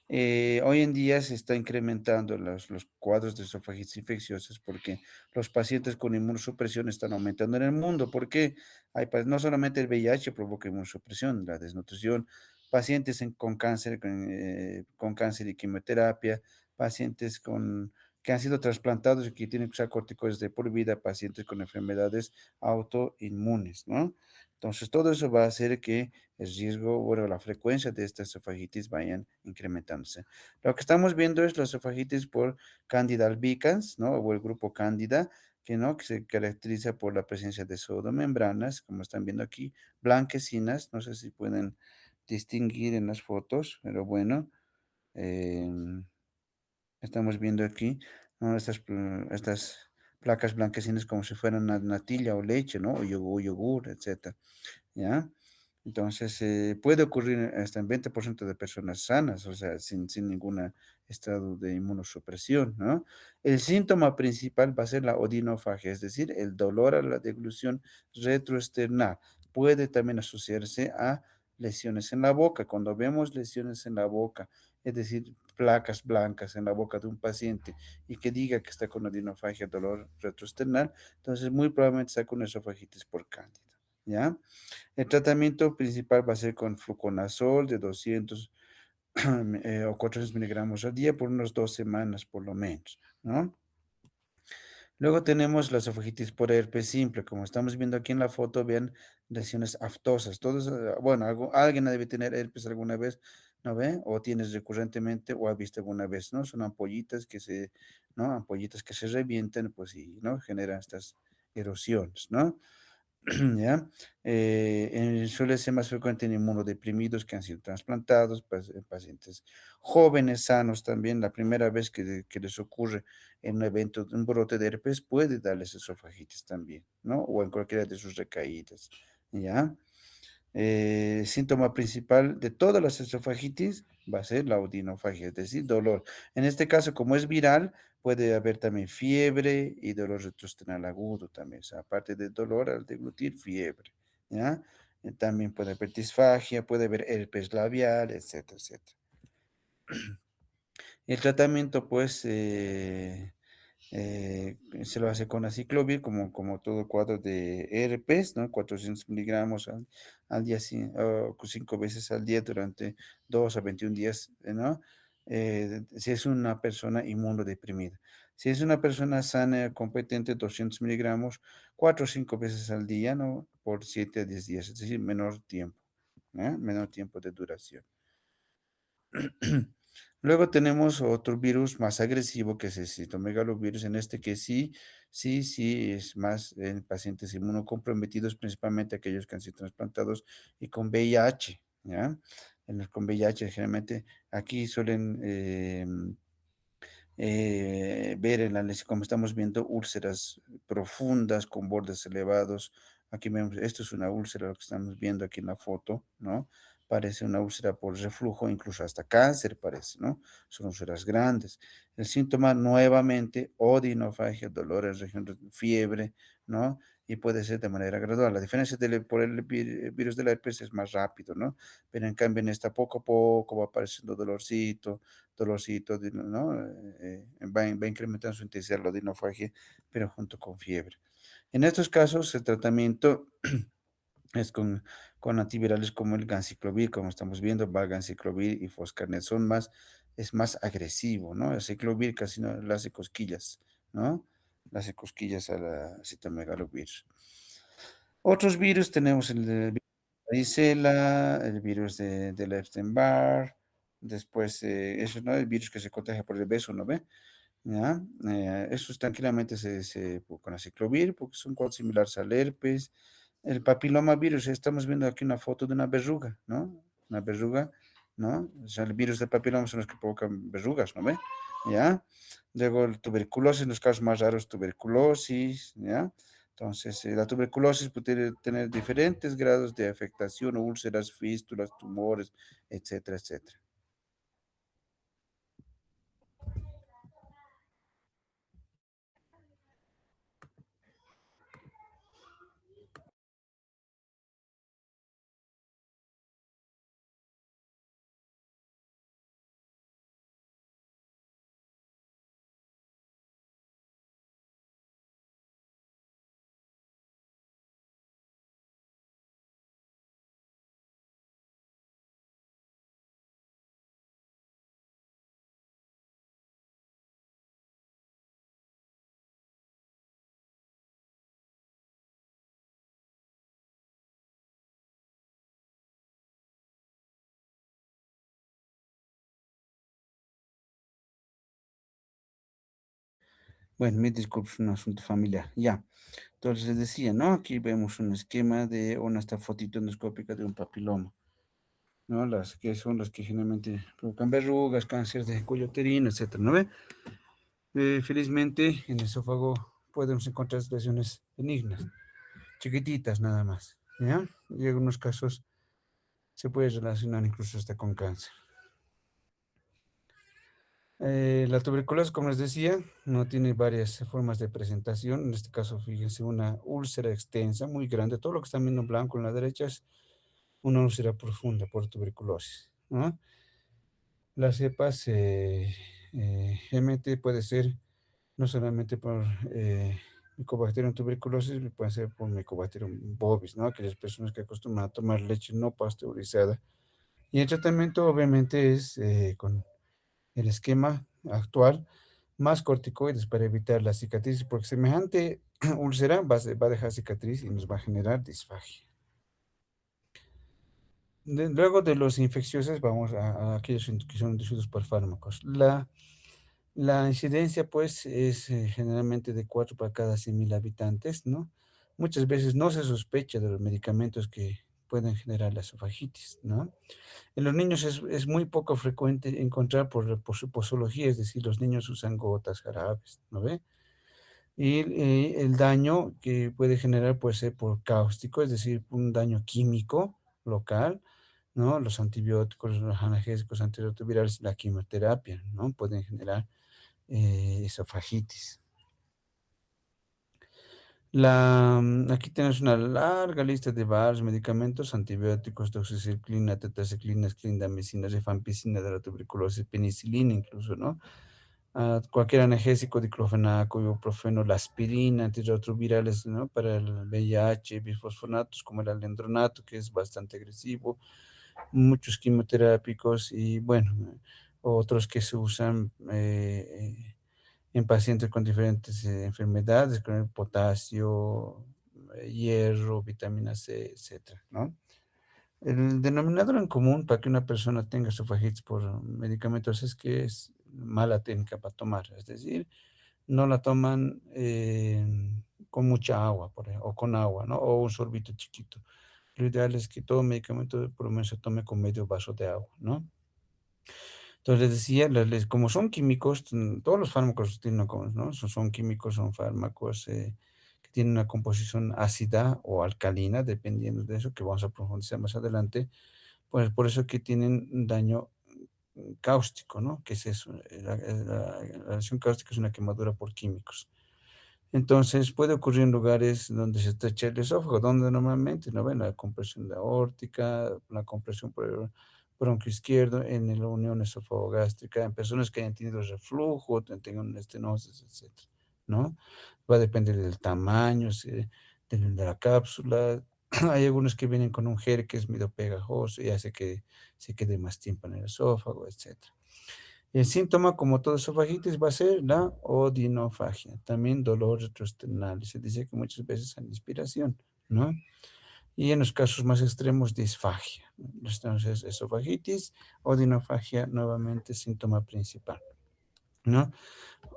Hoy en día se está incrementando los cuadros de esofagitis infecciosas porque los pacientes con inmunosupresión están aumentando en el mundo. Porque no solamente el VIH provoca inmunosupresión, la desnutrición, pacientes con cáncer y quimioterapia, pacientes que han sido trasplantados y que tienen que usar corticoides de por vida, pacientes con enfermedades autoinmunes, ¿no? Entonces, todo eso va a hacer que el riesgo, bueno, la frecuencia de esta esofagitis vayan incrementándose. Lo que estamos viendo es la esofagitis por Candida albicans, ¿no? O el grupo Candida, que, ¿no? Que se caracteriza por la presencia de pseudomembranas, como están viendo aquí, blanquecinas, no sé si pueden distinguir en las fotos, pero bueno, em, estamos viendo aquí, ¿no? Estas placas blanquecinas como si fueran natilla o leche, ¿no? O yogur, etcétera. ¿Ya? Entonces, puede ocurrir hasta en 20% de personas sanas, o sea, sin ningún estado de inmunosupresión, ¿no? El síntoma principal va a ser la odinofagia, es decir, el dolor a la deglución retroesternal. Puede también asociarse a lesiones en la boca. Cuando vemos lesiones en la boca, es decir, placas blancas en la boca de un paciente y que diga que está con odinofagia, dolor retroesternal, entonces muy probablemente está con esofagitis por cándida, ¿ya? El tratamiento principal va a ser con fluconazol de 200 o 400 miligramos al día por unas 2 semanas por lo menos, ¿no? Luego tenemos la esofagitis por herpes simple, como estamos viendo aquí en la foto, vean lesiones aftosas. Todos, bueno, alguien debe tener herpes alguna vez, ¿no ve? O tienes recurrentemente o ha visto alguna vez, ¿no? Son ampollitas ¿no? Ampollitas que se revientan, pues, y, ¿no? Generan estas erosiones, ¿no? ¿Ya? Suele ser más frecuente en inmunodeprimidos que han sido trasplantados, en pacientes jóvenes, sanos también. La primera vez que les ocurre en un evento, un brote de herpes, puede darles esofagitis también, ¿no? O en cualquiera de sus recaídas, ¿ya? Síntoma principal de todas las esofagitis va a ser la odinofagia, es decir, dolor. En este caso, como es viral, puede haber también fiebre y dolor retroesternal agudo también. O sea, aparte del dolor al deglutir, fiebre, ¿ya? También puede haber disfagia, puede haber herpes labial, etcétera, etcétera. El tratamiento, pues, se lo hace con aciclovir, como todo cuadro de herpes, ¿no? 400 miligramos al día, 5 veces al día durante 2 a 21 días, ¿no? Si es una persona inmunodeprimida. Si es una persona sana, competente, 200 miligramos, 4 o 5 veces al día, ¿no? Por 7 a 10 días, es decir, menor tiempo, ¿eh? Menor tiempo de duración. Luego tenemos otro virus más agresivo que es el citomegalovirus, en este que sí es más en pacientes inmunocomprometidos, principalmente aquellos que han sido trasplantados y con VIH, ¿ya? Con VIH generalmente aquí suelen ver en la lesión, como estamos viendo, úlceras profundas con bordes elevados. Aquí vemos, esto es una úlcera, lo que estamos viendo aquí en la foto, ¿no? parece una úlcera por reflujo, incluso hasta cáncer parece, ¿no? Son úlceras grandes. El síntoma nuevamente, odinofagia, dolor en región de fiebre, ¿no? Y puede ser de manera gradual. La diferencia por el virus de la herpes es más rápido, ¿no? Pero en cambio en esta poco a poco va apareciendo dolorcito, dolorcito, ¿no? Va incrementando su intensidad la odinofagia, pero junto con fiebre. En estos casos, el tratamiento es con antivirales como el ganciclovir, como estamos viendo, va ganciclovir y foscarnet es más agresivo, ¿no? El ciclovir casi no le hace cosquillas, ¿no? Le hace cosquillas a la citomegalovirus. Otros virus tenemos el de varicela, el virus del Epstein-Barr, después, eso, ¿no? El virus que se contagia por el beso, ¿no ve? ¿Ya? Esos tranquilamente con aciclovir, porque son cuadros similares al herpes. El papilomavirus, estamos viendo aquí una foto de una verruga, ¿no? Una verruga, ¿no? O sea, el virus del papiloma son los que provocan verrugas, ¿no ve? ¿Ya? Luego el tuberculosis, en los casos más raros, tuberculosis, ¿ya? Entonces, la tuberculosis puede tener diferentes grados de afectación, úlceras, fístulas, tumores, etcétera, etcétera. Bueno, me disculpo, es un asunto familiar. Ya. Entonces les decía, ¿no? Aquí vemos un esquema de una esta fotito endoscópica de un papiloma, ¿no? Las que son las que generalmente provocan verrugas, cáncer de cuello uterino, etcétera, ¿no ve? Felizmente en el esófago podemos encontrar lesiones benignas, chiquititas nada más, ¿ya? Y en algunos casos se puede relacionar incluso hasta con cáncer. La tuberculosis, como les decía, no tiene varias formas de presentación. En este caso, fíjense, una úlcera extensa, muy grande. Todo lo que están viendo en blanco en la derecha es una úlcera profunda por tuberculosis, ¿no? Las cepas GMT puede ser no solamente por Mycobacterium tuberculosis, puede ser por Mycobacterium bovis, ¿no? Aquellas personas que acostumbran a tomar leche no pasteurizada. Y el tratamiento obviamente es con el esquema actual, más corticoides para evitar la cicatriz, porque semejante úlcera va a dejar cicatriz y nos va a generar disfagia. Luego de los infecciosos, vamos a aquellos que son inducidos por fármacos. La incidencia, pues, es generalmente de 4 para cada 100.000 habitantes, ¿no? Muchas veces no se sospecha de los medicamentos que pueden generar la esofagitis, ¿no? En los niños es muy poco frecuente encontrar por su posología, es decir, los niños usan gotas, jarabes, ¿no ve? Y el daño que puede generar puede ser por cáustico, es decir, un daño químico local, ¿no? Los antibióticos, los analgésicos antirretrovirales, la quimioterapia, ¿no? Pueden generar esofagitis. Aquí tenemos una larga lista de varios medicamentos, antibióticos, doxiciclina, tetraciclina, clindamicina, rifampicina de la tuberculosis, penicilina incluso, ¿no? Cualquier analgésico, diclofenaco, ibuprofeno, la aspirina, antirretrovirales, ¿no? Para el VIH, bifosfonatos como el alendronato, que es bastante agresivo, muchos quimioterápicos y, bueno, otros que se usan en pacientes con diferentes enfermedades, con el potasio, hierro, vitamina C, etcétera, ¿no? El denominador en común para que una persona tenga esofagits por medicamentos es que es mala técnica para tomar, es decir, no la toman con mucha agua, o con agua, ¿no? O un sorbito chiquito. Lo ideal es que todo medicamento por lo menos se tome con medio vaso de agua, ¿no? Entonces les decía, como son químicos, todos los fármacos tienen ¿no? Son químicos, son fármacos que tienen una composición ácida o alcalina, dependiendo de eso, que vamos a profundizar más adelante, pues por eso que tienen un daño cáustico, ¿no? ¿Qué es eso? La radiación cáustica es una quemadura por químicos. Entonces puede ocurrir en lugares donde se estrecha el esófago, donde normalmente no ven la compresión de aórtica, la compresión por el bronquio izquierdo, en la unión esofagogástrica, en personas que hayan tenido reflujo, tengan estenosis, etcétera, ¿no? Va a depender del tamaño, de la cápsula. Hay algunos que vienen con un gel que es medio pegajoso y hace que se quede más tiempo en el esófago, etcétera. El síntoma, como todo esofagitis, va a ser la odinofagia, también dolor retroesternal. Se dice que muchas veces hay inspiración, ¿no? Y en los casos más extremos, disfagia. Entonces, esofagitis, odinofagia, nuevamente síntoma principal, ¿no?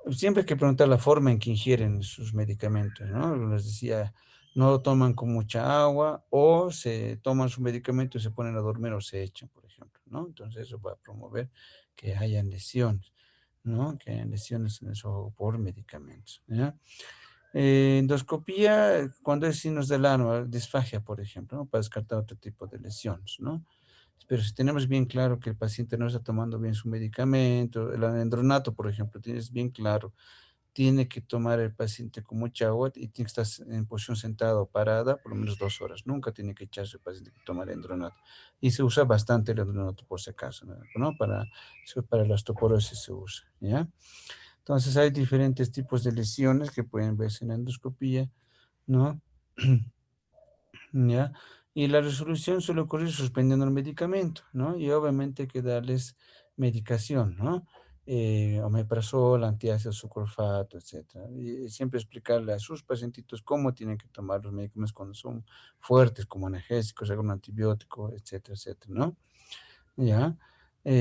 Siempre hay que preguntar la forma en que ingieren sus medicamentos, ¿no? Les decía, no toman con mucha agua o se toman su medicamento y se ponen a dormir o se echan, por ejemplo, ¿no? Entonces eso va a promover que hayan lesiones, ¿no? Que hayan lesiones en eso por medicamentos, ¿ya? Endoscopía, cuando es signos del ano, disfagia, por ejemplo, ¿no? Para descartar otro tipo de lesiones, ¿no? Pero si tenemos bien claro que el paciente no está tomando bien su medicamento, el alendronato, por ejemplo, tienes bien claro, tiene que tomar el paciente con mucha agua y tiene que estar en posición sentada o parada por lo menos 2 horas. Nunca tiene que echarse el paciente que toma alendronato. Y se usa bastante el alendronato por si acaso, ¿no? Para la osteoporosis se usa, ¿ya? Entonces hay diferentes tipos de lesiones que pueden verse en la endoscopía, ¿no? ¿Ya? Y la resolución suele ocurrir suspendiendo el medicamento, ¿no? Y obviamente hay que darles medicación, ¿no? Omeprazol, antiácido sucralfato, etcétera. Y siempre explicarle a sus pacientitos cómo tienen que tomar los medicamentos cuando son fuertes, como analgésicos, algún antibiótico, etcétera, etcétera, ¿no? ¿Ya?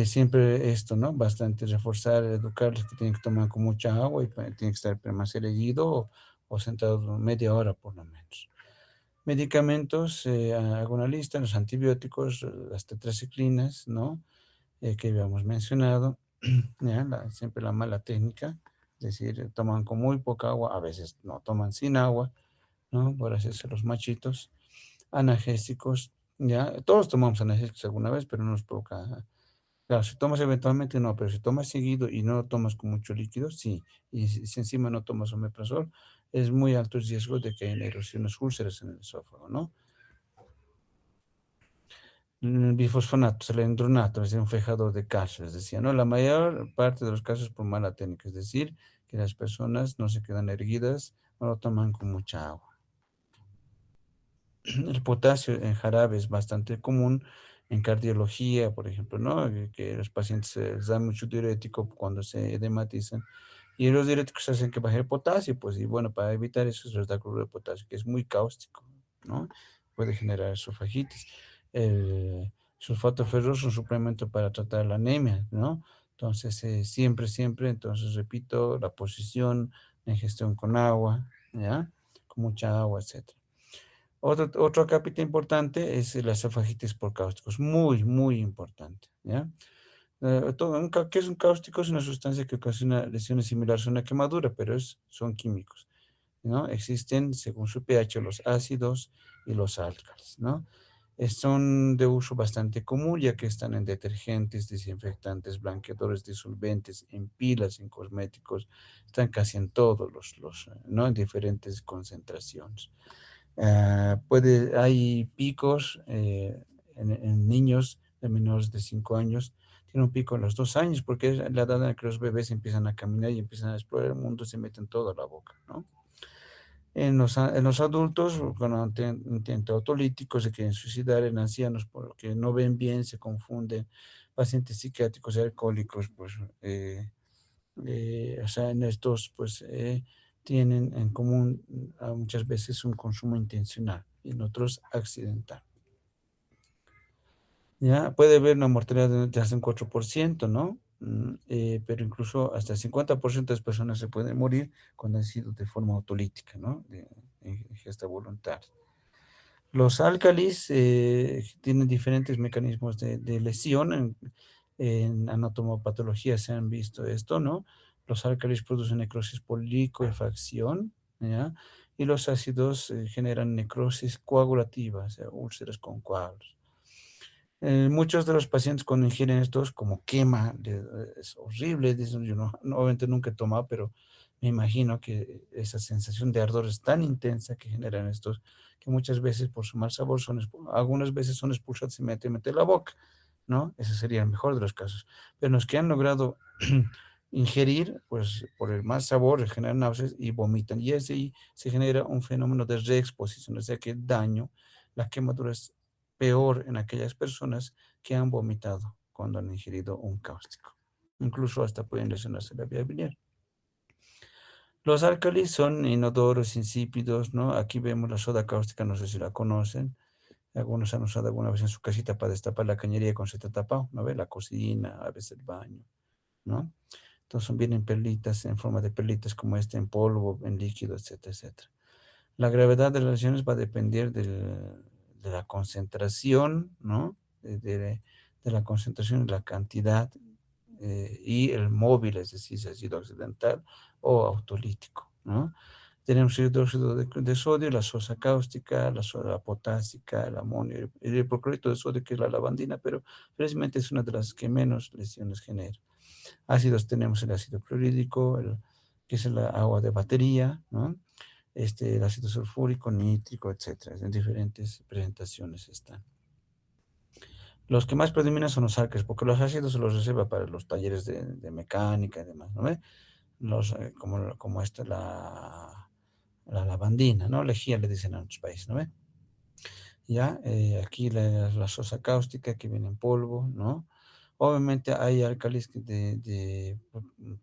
Siempre esto, ¿no? Bastante reforzar, educarles que tienen que tomar con mucha agua y tienen que estar permanecer erguido o sentado media hora por lo menos. Medicamentos, hago una lista, los antibióticos, las tetraciclinas, ¿no? Que habíamos mencionado, ¿ya? Siempre la mala técnica, es decir, toman con muy poca agua, a veces no toman sin agua, ¿no? Por hacerse los machitos. Analgésicos, ¿ya? Todos tomamos analgésicos alguna vez, pero no nos provoca. Claro, si tomas eventualmente no, pero si tomas seguido y no lo tomas con mucho líquido, sí. Y si encima no tomas omeprazol, es muy alto el riesgo de que haya erosiones úlceras en el esófago, ¿no? Bifosfonato, el endronato, es un fijador de calcio, es decir, ¿no? La mayor parte de los casos por mala técnica, es decir, que las personas no se quedan erguidas o lo toman con mucha agua. El potasio en jarabe es bastante común en cardiología, por ejemplo, ¿no? Que los pacientes les dan mucho diurético cuando se edematizan y los diuréticos hacen que baje el potasio, pues, y bueno, para evitar eso se les da cloruro de potasio, que es muy cáustico, ¿no? Puede generar esofagitis. El sulfato ferroso es un suplemento para tratar la anemia, ¿no? Entonces, siempre, entonces repito, la posición, la ingestión con agua, ¿ya? Con mucha agua, etcétera. Otro cápita importante es la esofagitis por cáusticos, muy importante, ¿ya? ¿Qué es un cáustico? Es una sustancia que ocasiona lesiones similares a una quemadura, pero son químicos, ¿no? Existen, según su pH, los ácidos y los álcalis, ¿no? Son de uso bastante común, ya que están en detergentes, desinfectantes, blanqueadores, disolventes, en pilas, en cosméticos, están casi en todos ¿no? En diferentes concentraciones. Hay picos en niños de menores de 5 años, tiene un pico a los 2 años, porque es la edad en la que los bebés empiezan a caminar y empiezan a explorar el mundo, se meten todo a la boca, ¿no? En los adultos, con intento autolítico, se quieren suicidar, en ancianos porque no ven bien, se confunden, pacientes psiquiátricos y alcohólicos, pues o sea, en estos, pues, tienen en común muchas veces un consumo intencional y en otros accidental. Ya puede haber una mortalidad de hasta un 4%, ¿no? Pero incluso hasta el 50% de las personas se pueden morir cuando han sido de forma autolítica, ¿no? De ingesta voluntaria. Los álcalis tienen diferentes mecanismos de lesión. En anatomopatología se han visto esto, ¿no? Los álcalis producen necrosis por licuefacción, ¿ya? Y los ácidos generan necrosis coagulativa, o sea, úlceras con coágulos. Muchos de los pacientes cuando ingieren estos, como quema, es horrible, dicen, yo obviamente nunca he tomado, pero me imagino que esa sensación de ardor es tan intensa que generan estos, que muchas veces por su mal sabor algunas veces son expulsados inmediatamente de la boca, ¿no? Ese sería el mejor de los casos. Pero los que han logrado ingerir, pues por el mal sabor, generan náuseas y vomitan. Y así se genera un fenómeno de reexposición, o sea que el daño, la quemadura es peor en aquellas personas que han vomitado cuando han ingerido un cáustico. Incluso hasta pueden lesionarse la vía biliar. Los álcalis son inodoros, insípidos, ¿no? Aquí vemos la soda cáustica, no sé si la conocen. Algunos han usado alguna vez en su casita para destapar la cañería con se tapado, ¿no ve? La cocina, a veces el baño, ¿no? Entonces vienen perlitas en forma de perlitas como este, en polvo, en líquido, etcétera, etcétera. La gravedad de las lesiones va a depender de la concentración, ¿no? De la concentración y la cantidad y el móvil, es decir, si ácido occidental o autolítico, ¿no? Tenemos el hidróxido de sodio, la sosa cáustica, la soda potásica, el amonio, el hipoclorito de sodio, que es la lavandina, pero precisamente es una de las que menos lesiones genera. Ácidos tenemos el ácido clorhídrico, que es el agua de batería, ¿no? El ácido sulfúrico, nítrico, etcétera. En diferentes presentaciones están. Los que más predominan son los álcalis, porque los ácidos se los reserva para los talleres de mecánica y demás, ¿no ve? Como esta, la lavandina, ¿no? Lejía le dicen en otros países, ¿no ve? Ya, aquí la sosa cáustica que viene en polvo, ¿no? Obviamente hay álcalis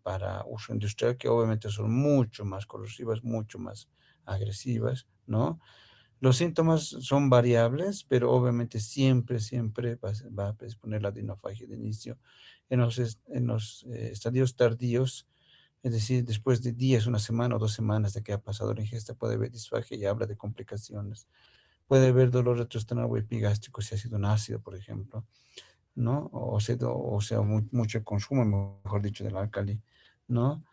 para uso industrial que obviamente son mucho más corrosivas, mucho más agresivas, ¿no? Los síntomas son variables, pero obviamente siempre va a predisponer la dinofagia de inicio. En los estadios tardíos, es decir, después de días, una semana o 2 semanas de que ha pasado la ingesta, puede haber disfagia y habla de complicaciones. Puede haber dolor retroesternal o epigástrico si ha sido un ácido, por ejemplo, ¿no? O sea mucho consumo, mejor dicho, del álcali, ¿no?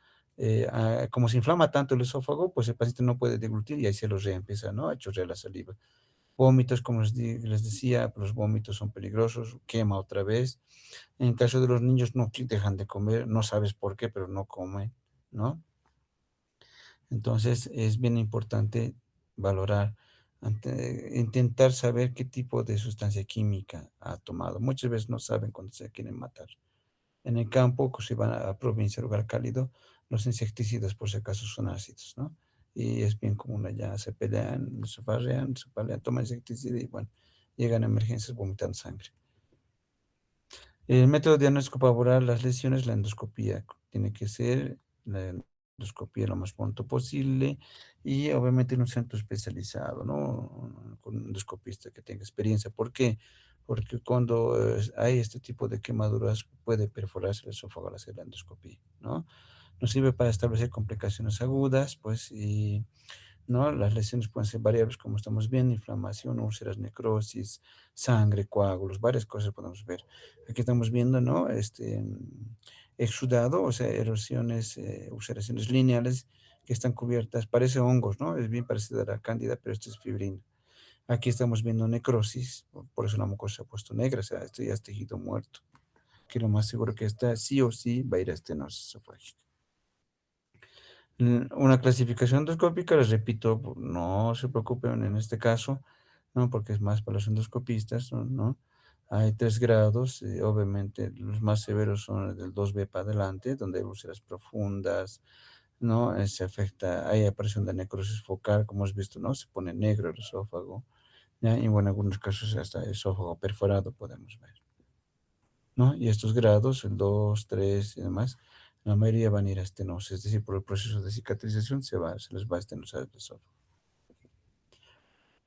Como se inflama tanto el esófago, pues el paciente no puede deglutir y ahí se lo reempieza, ¿no? A chorrear la saliva. Vómitos, como les decía, los vómitos son peligrosos, quema otra vez. En caso de los niños, no dejan de comer, no sabes por qué, pero no comen, ¿no? Entonces, es bien importante valorar, intentar saber qué tipo de sustancia química ha tomado. Muchas veces no saben cuando se quieren matar. En el campo, si van a provincia, lugar cálido, los insecticidas por si acaso son ácidos, ¿no? Y es bien común allá, se pelean, se pelean, toman insecticida y bueno, llegan a emergencias vomitando sangre. El método diagnóstico para abordar las lesiones, la endoscopía, tiene que ser la endoscopía lo más pronto posible y obviamente en un centro especializado, ¿no? Con un endoscopista que tenga experiencia. ¿Por qué? Porque cuando hay este tipo de quemaduras puede perforarse el esófago al hacer la endoscopía, ¿no? Nos sirve para establecer complicaciones agudas, pues, y ¿no? Las lesiones pueden ser variables, como estamos viendo, inflamación, úlceras, necrosis, sangre, coágulos, varias cosas podemos ver. Aquí estamos viendo, ¿no? Exudado, o sea, erosiones, ulceraciones lineales que están cubiertas, parece hongos, ¿no? Es bien parecida a la cándida, pero esto es fibrina. Aquí estamos viendo necrosis, por eso la mucosa se ha puesto negra, o sea, esto ya es tejido muerto, que lo más seguro que está sí o sí va a ir a estenosis esofágica. Una clasificación endoscópica, les repito, no se preocupen en este caso, ¿no? Porque es más para los endoscopistas, ¿no? Hay 3 grados, obviamente los más severos son del 2B para adelante, donde hay úlceras profundas, ¿no? Se afecta, hay aparición de necrosis focal, como has visto, ¿no? Se pone negro el esófago, ¿ya? Y bueno, en algunos casos hasta esófago perforado podemos ver, ¿no? Y estos grados, el 2, 3 y demás, la mayoría van a ir a estenosis, es decir, por el proceso de cicatrización se les va a estenosar el esófago.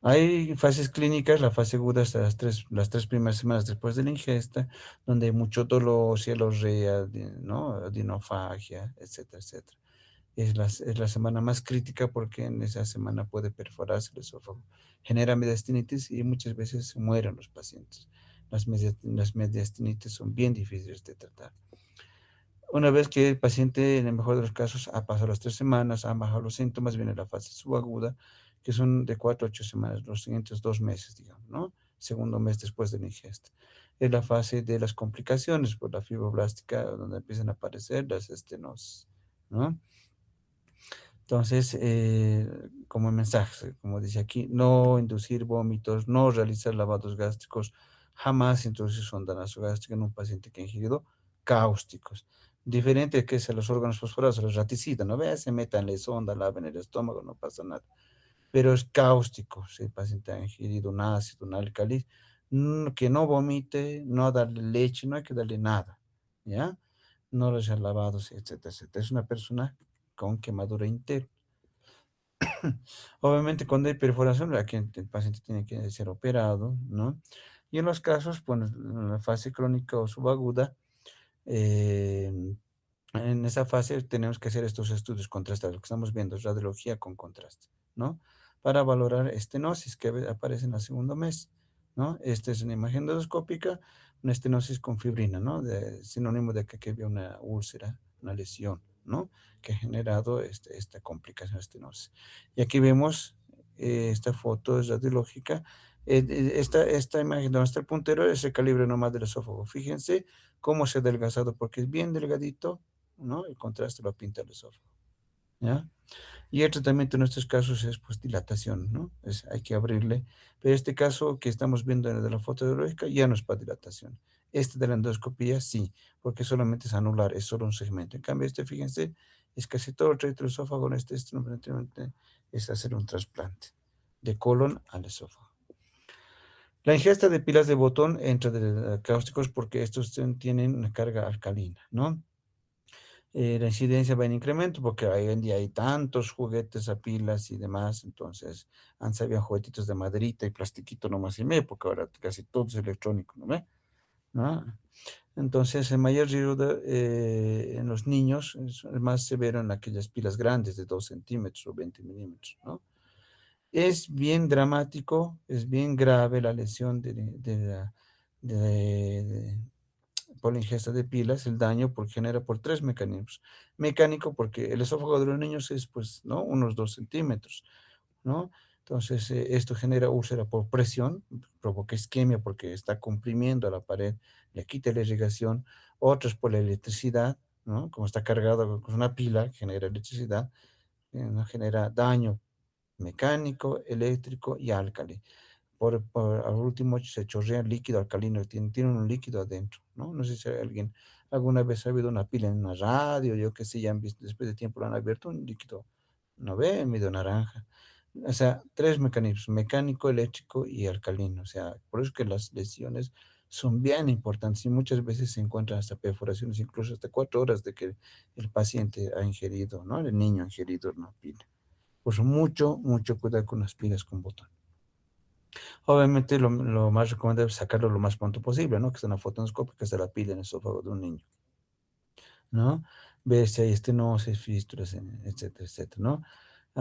Hay fases clínicas, la fase aguda hasta las tres primeras semanas después de la ingesta, donde hay mucho dolor, cialorrea, ¿no? Dinofagia, etcétera, etcétera. Es la semana más crítica porque en esa semana puede perforarse el esófago, genera mediastinitis y muchas veces mueren los pacientes. Las mediastinitis son bien difíciles de tratar. Una vez que el paciente, en el mejor de los casos, ha pasado las 3 semanas, han bajado los síntomas, viene la fase subaguda, que son de 4 a 8 semanas, los siguientes 2 meses, digamos, ¿no? segundo mes después de la ingesta. Es la fase de las complicaciones por la fibroblástica, donde empiezan a aparecer las estenosis, ¿no? Entonces, como mensaje, como dice aquí, no inducir vómitos, no realizar lavados gástricos, jamás introducir sonda nasogástrica en un paciente que ha ingerido cáusticos. Diferente que sea los órganos fosforados, los raticidas, ¿no? Vean, se metan la sonda, laven el estómago, no pasa nada. Pero es cáustico, si el paciente ha ingerido un ácido, un álcali, que no vomite, no darle leche, no hay que darle nada, ¿ya? No los lavados, etcétera, etcétera. Es una persona con quemadura interna. Obviamente, cuando hay perforación, aquí el paciente tiene que ser operado, ¿no? Y en los casos, pues, en la fase crónica o subaguda, eh, en esa fase tenemos que hacer estos estudios contrastados, lo que estamos viendo es radiología con contraste, ¿no? Para valorar estenosis que aparece en el segundo mes, ¿no? Esta es una imagen endoscópica, una estenosis con fibrina, ¿no? Sinónimo de que había una úlcera, una lesión, ¿no? Que ha generado esta complicación de estenosis. Y aquí vemos esta foto es radiológica. Esta imagen donde está el puntero es el calibre nomás del esófago. Fíjense cómo se ha adelgazado, porque es bien delgadito, ¿no? El contraste lo pinta el esófago, ¿ya? Y el tratamiento en estos casos es pues dilatación, ¿no? Hay que abrirle. Pero este caso que estamos viendo de la foto radiológica ya no es para dilatación. Este de la endoscopía sí, porque solamente es anular, es solo un segmento. En cambio, este, fíjense, es casi todo el trayecto del esófago. En este simplemente es hacer un trasplante de colon al esófago. La ingesta de pilas de botón entre de cáusticos porque estos tienen una carga alcalina, ¿no? La incidencia va en incremento porque hoy en día hay tantos juguetes a pilas y demás, entonces antes había juguetitos de maderita y plastiquito nomás en mi época, ahora casi todo es electrónico, ¿no ve? ¿No? Entonces el mayor riesgo en los niños es más severo en aquellas pilas grandes de 2 centímetros o 20 milímetros, ¿no? Es bien dramático, es bien grave la lesión de por la ingesta de pilas, el daño genera por tres mecanismos. Mecánico, porque el esófago de los niños es, pues, ¿no? Unos 2 centímetros, ¿no? Entonces, esto genera úlcera por presión, provoca isquemia porque está comprimiendo a la pared, le quita la irrigación. Otros por la electricidad, ¿no? Como está cargado con una pila, genera electricidad, ¿no? Genera daño mecánico, eléctrico y álcali. Al último se chorrea líquido alcalino, tiene un líquido adentro, ¿no? No sé si alguien alguna vez ha habido una pila en una radio, yo qué sé, ya han visto, después de tiempo lo han abierto, un líquido, no ve, medio naranja. O sea, tres mecanismos, mecánico, eléctrico y alcalino. O sea, por eso que las lesiones son bien importantes y muchas veces se encuentran hasta perforaciones, incluso hasta 4 horas de que el paciente ha ingerido, ¿no? El niño ha ingerido una pila. Pues mucho, mucho cuidado con las pilas con botón. Obviamente lo más recomendable es sacarlo lo más pronto posible, ¿no? Que es una fotoendoscópica de la pila en el esófago de un niño, ¿no? Ver si hay estenosis, fístulas, etcétera, etcétera, ¿no?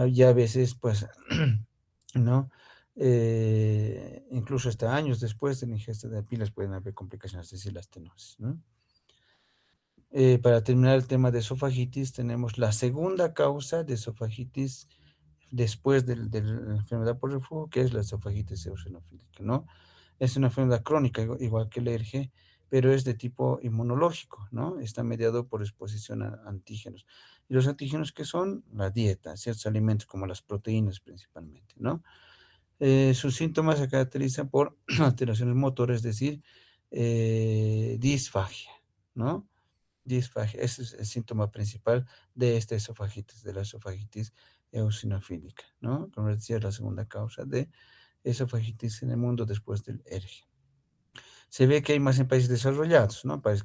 Ya a veces, pues, ¿no? Incluso hasta años después de la ingesta de pilas pueden haber complicaciones, es decir, la estenosis, ¿no? Para terminar el tema de esofagitis, tenemos la segunda causa de esofagitis después de la enfermedad por reflujo, que es la esofagitis eosinofílica, ¿no? Es una enfermedad crónica, igual que el ERGE, pero es de tipo inmunológico, ¿no? Está mediado por exposición a antígenos. Y los antígenos que son la dieta, ciertos alimentos como las proteínas principalmente, ¿no? Sus síntomas se caracterizan por alteraciones motoras, es decir, disfagia, ¿no? Disfagia, ese es el síntoma principal de esta esofagitis, de la esofagitis eosinofílica, ¿no? Como decía, es la segunda causa de esofagitis en el mundo después del ERGE. Se ve que hay más en países desarrollados, ¿no? Países,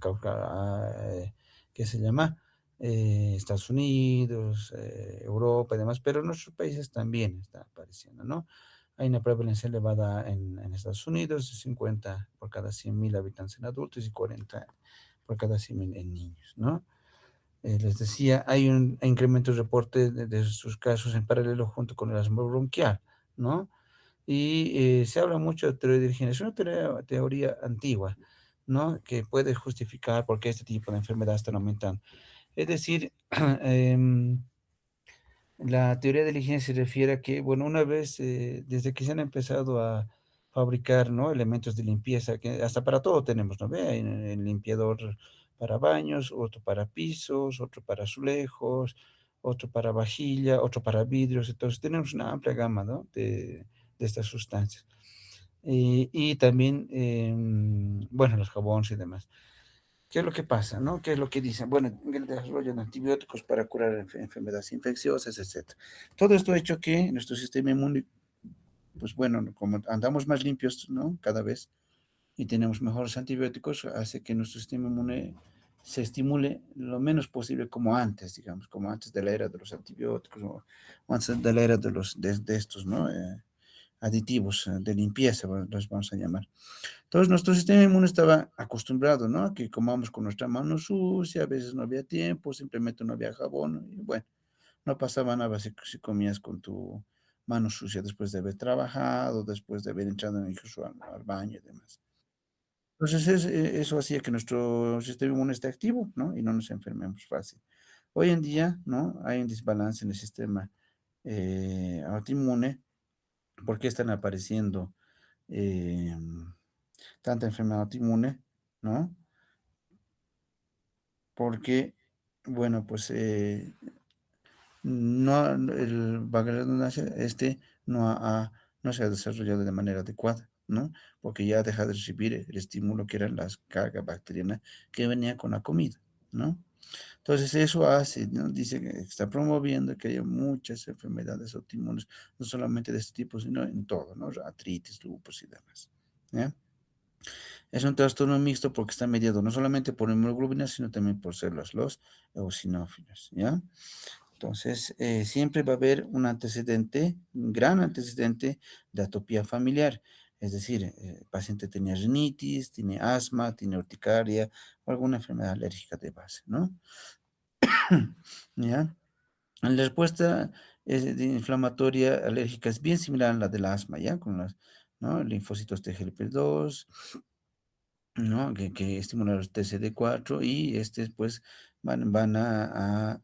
¿qué se llama? Estados Unidos, Europa y demás, pero en nuestros países también está apareciendo, ¿no? Hay una prevalencia elevada en Estados Unidos, 50 por cada 100.000 habitantes en adultos y 40 por cada 100.000 en niños, ¿no? Les decía, hay un incremento de reporte de sus casos en paralelo junto con el asma bronquial, ¿no? Y se habla mucho de teoría de higiene. Es una teoría antigua, ¿no? Que puede justificar por qué este tipo de enfermedades están aumentando. Es decir, la teoría de la higiene se refiere a que, bueno, una vez, desde que se han empezado a fabricar, ¿no? Elementos de limpieza, que hasta para todo tenemos, ¿no? Ve, el limpiador para baños, otro para pisos, otro para azulejos, otro para vajilla, otro para vidrios. Entonces tenemos una amplia gama, ¿no? De estas sustancias. Y también, bueno, los jabones y demás. ¿Qué es lo que pasa, no? ¿Qué es lo que dicen? Bueno, el desarrollo de antibióticos para curar enfermedades infecciosas, etcétera. Todo esto ha hecho que nuestro sistema inmune, pues bueno, como andamos más limpios, ¿no? Cada vez y tenemos mejores antibióticos, hace que nuestro sistema inmune se estimule lo menos posible como antes, digamos, como antes de la era de los antibióticos o antes de la era de estos, ¿no? Aditivos de limpieza, bueno, los vamos a llamar. Entonces, nuestro sistema inmune estaba acostumbrado, ¿no? A que comamos con nuestra mano sucia, a veces no había tiempo, simplemente no había jabón, y bueno, no pasaba nada si comías con tu mano sucia después de haber trabajado, después de haber entrado incluso al baño y demás. Entonces, eso hacía que nuestro sistema inmune esté activo, ¿no? Y no nos enfermemos fácil. Hoy en día, ¿no? Hay un desbalance en el sistema autoinmune. ¿Por qué están apareciendo eh, tanta enfermedad autoinmune, ¿no? Porque, bueno, pues no, valga la redundancia, no se ha desarrollado de manera adecuada, ¿no? Porque ya deja de recibir el estímulo que eran las cargas bacterianas que venía con la comida, ¿no? Entonces eso hace, ¿no? Dice que está promoviendo que haya muchas enfermedades autoinmunes, no solamente de este tipo, sino en todo, ¿no? Artritis, lupus y demás, ¿ya? Es un trastorno mixto porque está mediado no solamente por hemoglobina, sino también por células, los eosinófilos, ¿ya? Entonces, siempre va a haber un antecedente, un gran antecedente de atopía familiar. Es decir, el paciente tenía rinitis, tiene asma, tiene urticaria o alguna enfermedad alérgica de base, ¿no? ¿Ya? La respuesta inflamatoria alérgica es bien similar a la del asma, ¿ya? Con las, ¿no? Linfocitos TGLP2, ¿no? Que estimulan los TCD4 y pues van a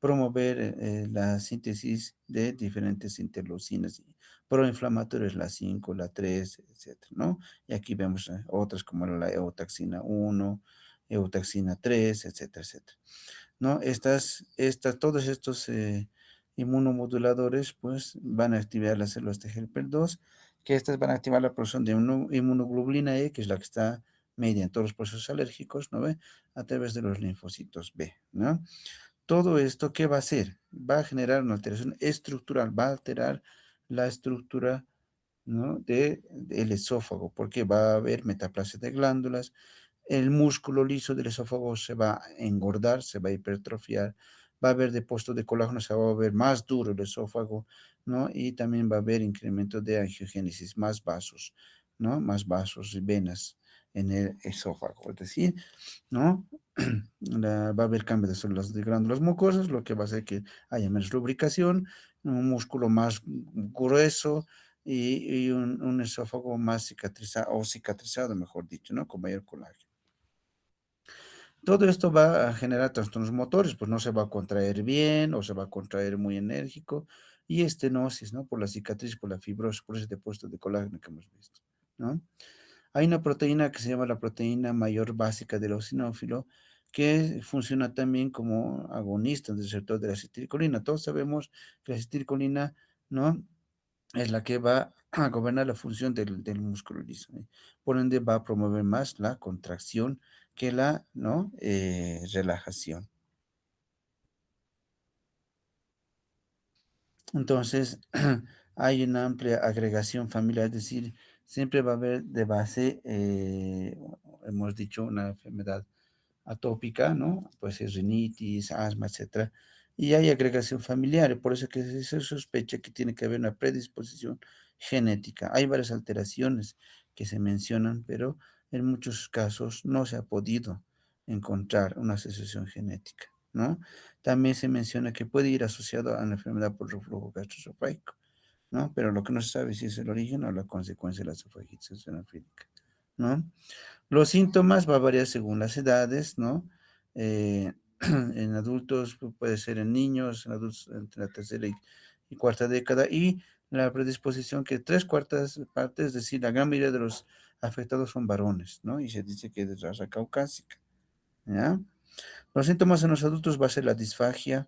promover la síntesis de diferentes interleucinas proinflamatorias, la 5 la 3 etcétera, ¿no? Y aquí vemos otras como la eutaxina 1, eutaxina 3, etcétera, etcétera. ¿No? Todos estos inmunomoduladores, pues, van a activar las células TGLP2, que estas van a activar la producción de inmunoglobulina E, que es la que está media en todos los procesos alérgicos, ¿no ve? A través de los linfocitos B, ¿no? Todo esto, ¿qué va a hacer? Va a generar una alteración estructural, va a alterar la estructura, ¿no? Del esófago, porque va a haber metaplasia de glándulas, el músculo liso del esófago se va a engordar, se va a hipertrofiar, va a haber depósito de colágeno, se va a ver más duro el esófago, ¿no? Y también va a haber incremento de angiogénesis, más vasos, ¿no? Más vasos y venas en el esófago, es decir, ¿no? Va a haber cambio de células de glándulas mucosas, lo que va a hacer que haya menos lubricación, un músculo más grueso y un esófago más cicatrizado, o cicatrizado, mejor dicho, ¿no? Con mayor colágeno. Todo esto va a generar trastornos motores, pues no se va a contraer bien o se va a contraer muy enérgico y estenosis, ¿no? Por la cicatriz, por la fibrosis, por ese depósito de colágeno que hemos visto, ¿no? Hay una proteína que se llama la proteína mayor básica del eosinófilo que funciona también como agonista del receptor de la acetilcolina. Todos sabemos que la acetilcolina, ¿no? Es la que va a gobernar la función del músculo liso, ¿eh? Por ende, va a promover más la contracción que la, ¿no? Relajación. Entonces, hay una amplia agregación familiar, es decir, siempre va a haber de base, hemos dicho, una enfermedad atópica, ¿no? Puede ser rinitis, asma, etcétera. Y hay agregación familiar, por eso que se sospecha que tiene que haber una predisposición genética. Hay varias alteraciones que se mencionan, pero en muchos casos no se ha podido encontrar una asociación genética, ¿no? También se menciona que puede ir asociado a una enfermedad por reflujo gastroesofágico, ¿no? Pero lo que no se sabe si es el origen o la consecuencia de la esofagitis anafílica, ¿no? Los síntomas va a variar según las edades, ¿no? En adultos puede ser en niños, en adultos entre la tercera y cuarta década, y la predisposición que tres cuartas partes, es decir, la gran mayoría de los afectados son varones, ¿no? Y se dice que es de raza caucásica, ¿ya? Los síntomas en los adultos va a ser la disfagia,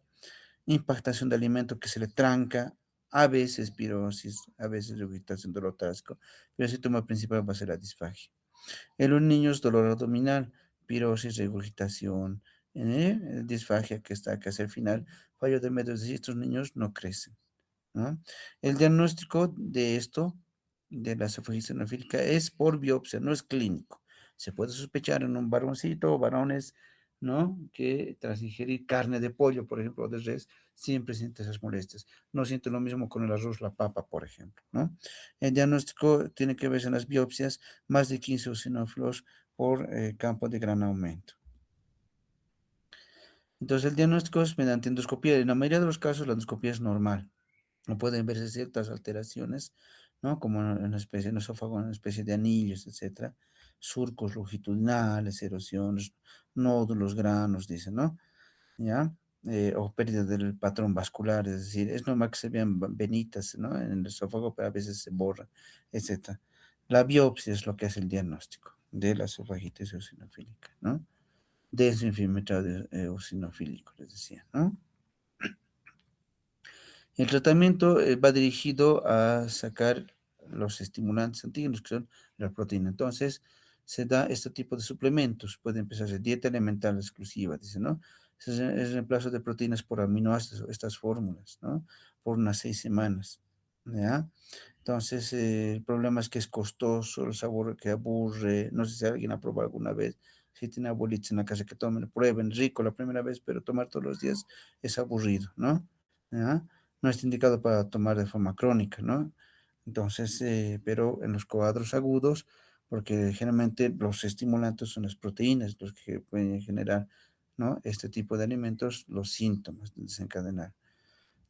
impactación de alimento que se le tranca, a veces pirosis, a veces regurgitación, dolor torácico, pero el síntoma principal va a ser la disfagia. En los niños, dolor abdominal, pirosis, regurgitación, disfagia que está casi al final, fallo de medio, es decir, estos niños no crecen, ¿no? El diagnóstico de esto, de la esofagitis eosinofílica, es por biopsia, no es clínico. Se puede sospechar en un varoncito o varones, ¿no? Que tras ingerir carne de pollo, por ejemplo, o de res, siempre siente esas molestias. No siente lo mismo con el arroz, la papa, por ejemplo, ¿no? El diagnóstico tiene que verse en las biopsias, más de 15 eosinófilos por campo de gran aumento. Entonces, el diagnóstico es mediante endoscopía. En la mayoría de los casos, la endoscopía es normal. No pueden verse ciertas alteraciones, ¿no? Como en una especie, en el esófago, en una especie de anillos, etcétera, surcos longitudinales, erosiones, nódulos, granos, dicen, ¿no? ¿Ya? O pérdida del patrón vascular, es decir, es normal que se vean venitas, ¿no? En el esófago, pero a veces se borran, etcétera. La biopsia es lo que hace el diagnóstico de la esofagitis eosinofílica, ¿no? De ese infiltrado eosinofílico, les decía, ¿no? El tratamiento va dirigido a sacar los estimulantes antígenos, que son la proteína. Entonces, se da este tipo de suplementos. Puede empezarse dieta elemental exclusiva, dice, ¿no? Es el reemplazo de proteínas por aminoácidos, estas fórmulas, ¿no? Por unas 6 semanas, ¿ya? Entonces, el problema es que es costoso, el sabor que aburre. No sé si alguien ha probado alguna vez. Si tiene abuelitos en la casa que tomen, prueben, rico la primera vez, pero tomar todos los días es aburrido, ¿no? ¿Ya? No está indicado para tomar de forma crónica, ¿no? Entonces, pero en los cuadros agudos, porque generalmente los estimulantes son las proteínas los que pueden generar, ¿no? Este tipo de alimentos, los síntomas de desencadenar.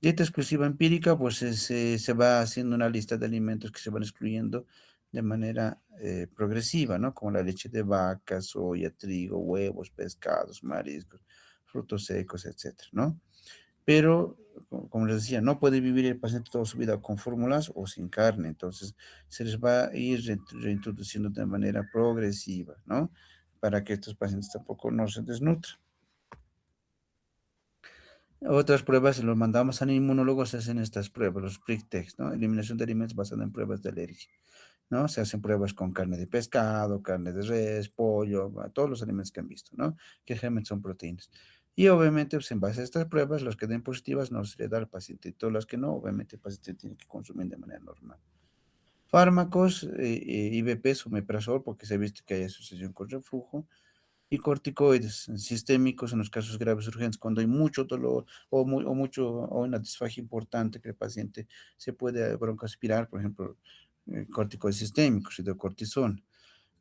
Dieta exclusiva empírica, pues se va haciendo una lista de alimentos que se van excluyendo de manera progresiva, ¿no? Como la leche de vaca, soya, trigo, huevos, pescados, mariscos, frutos secos, etcétera, ¿no? Pero, como les decía, no puede vivir el paciente toda su vida con fórmulas o sin carne, entonces se les va a ir reintroduciendo de manera progresiva, ¿no? Para que estos pacientes tampoco no se desnutran. Otras pruebas, si los mandamos al inmunólogo, se hacen estas pruebas, los prick tests, ¿no? Eliminación de alimentos basada en pruebas de alergia, ¿no? Se hacen pruebas con carne de pescado, carne de res, pollo, todos los alimentos que han visto, ¿no? Que generalmente son proteínas. Y obviamente, pues en base a estas pruebas, los que den positivas no se le da al paciente. Y todas las que no, obviamente el paciente tiene que consumir de manera normal. Fármacos, IVP, omeprazol, porque se ha visto que hay asociación con reflujo, y corticoides sistémicos en los casos graves urgentes, cuando hay mucho dolor o una disfagia importante que el paciente se puede broncoaspirar, por ejemplo, corticoides sistémicos, hidrocortisona.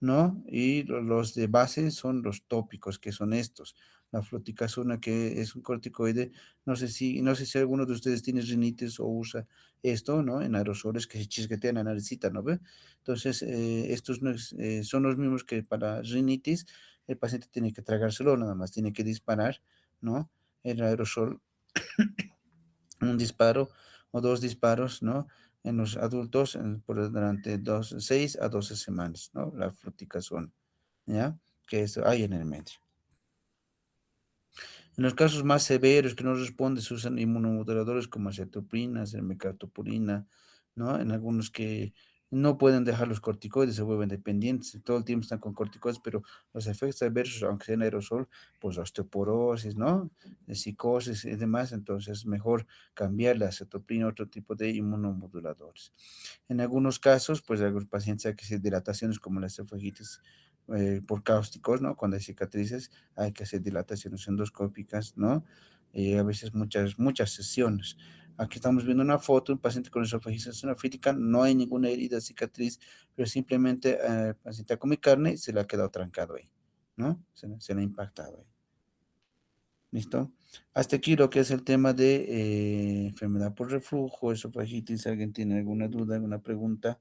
¿No? Y los de base son los tópicos, que son estos. La fluticasona, que es un corticoide, no sé si alguno de ustedes tiene rinitis o usa esto, ¿no? En aerosoles que se chisguetean la naricita, ¿no ve? Entonces, estos no son los mismos que para rinitis, el paciente tiene que tragárselo, nada más tiene que disparar, ¿no? El aerosol, un disparo o dos disparos, ¿no? En los adultos durante 6 a 12 semanas, ¿no? La fluticasona, ¿ya? Que eso hay en el medio. En los casos más severos que no responden, se usan inmunomoduladores como acetoprina, mercaptopurina, ¿no? En algunos que no pueden dejar los corticoides, se vuelven dependientes, todo el tiempo están con corticoides, pero los efectos adversos, aunque sean aerosol, pues osteoporosis, ¿no? Psicosis y demás, entonces es mejor cambiar la acetoprina a otro tipo de inmunomoduladores. En algunos casos, pues algunos pacientes hay que hacer dilataciones como la esofagitis por cáusticos, ¿no? Cuando hay cicatrices hay que hacer dilataciones endoscópicas, ¿no? A veces muchas sesiones. Aquí estamos viendo una foto, un paciente con esofagitis eosinofílica, no hay ninguna herida, cicatriz, pero simplemente el paciente ha comido carne y se le ha quedado trancado ahí, ¿no? Se le ha impactado ahí. ¿Listo? Hasta aquí lo que es el tema de enfermedad por reflujo, esofagitis. ¿Alguien tiene alguna duda, alguna pregunta?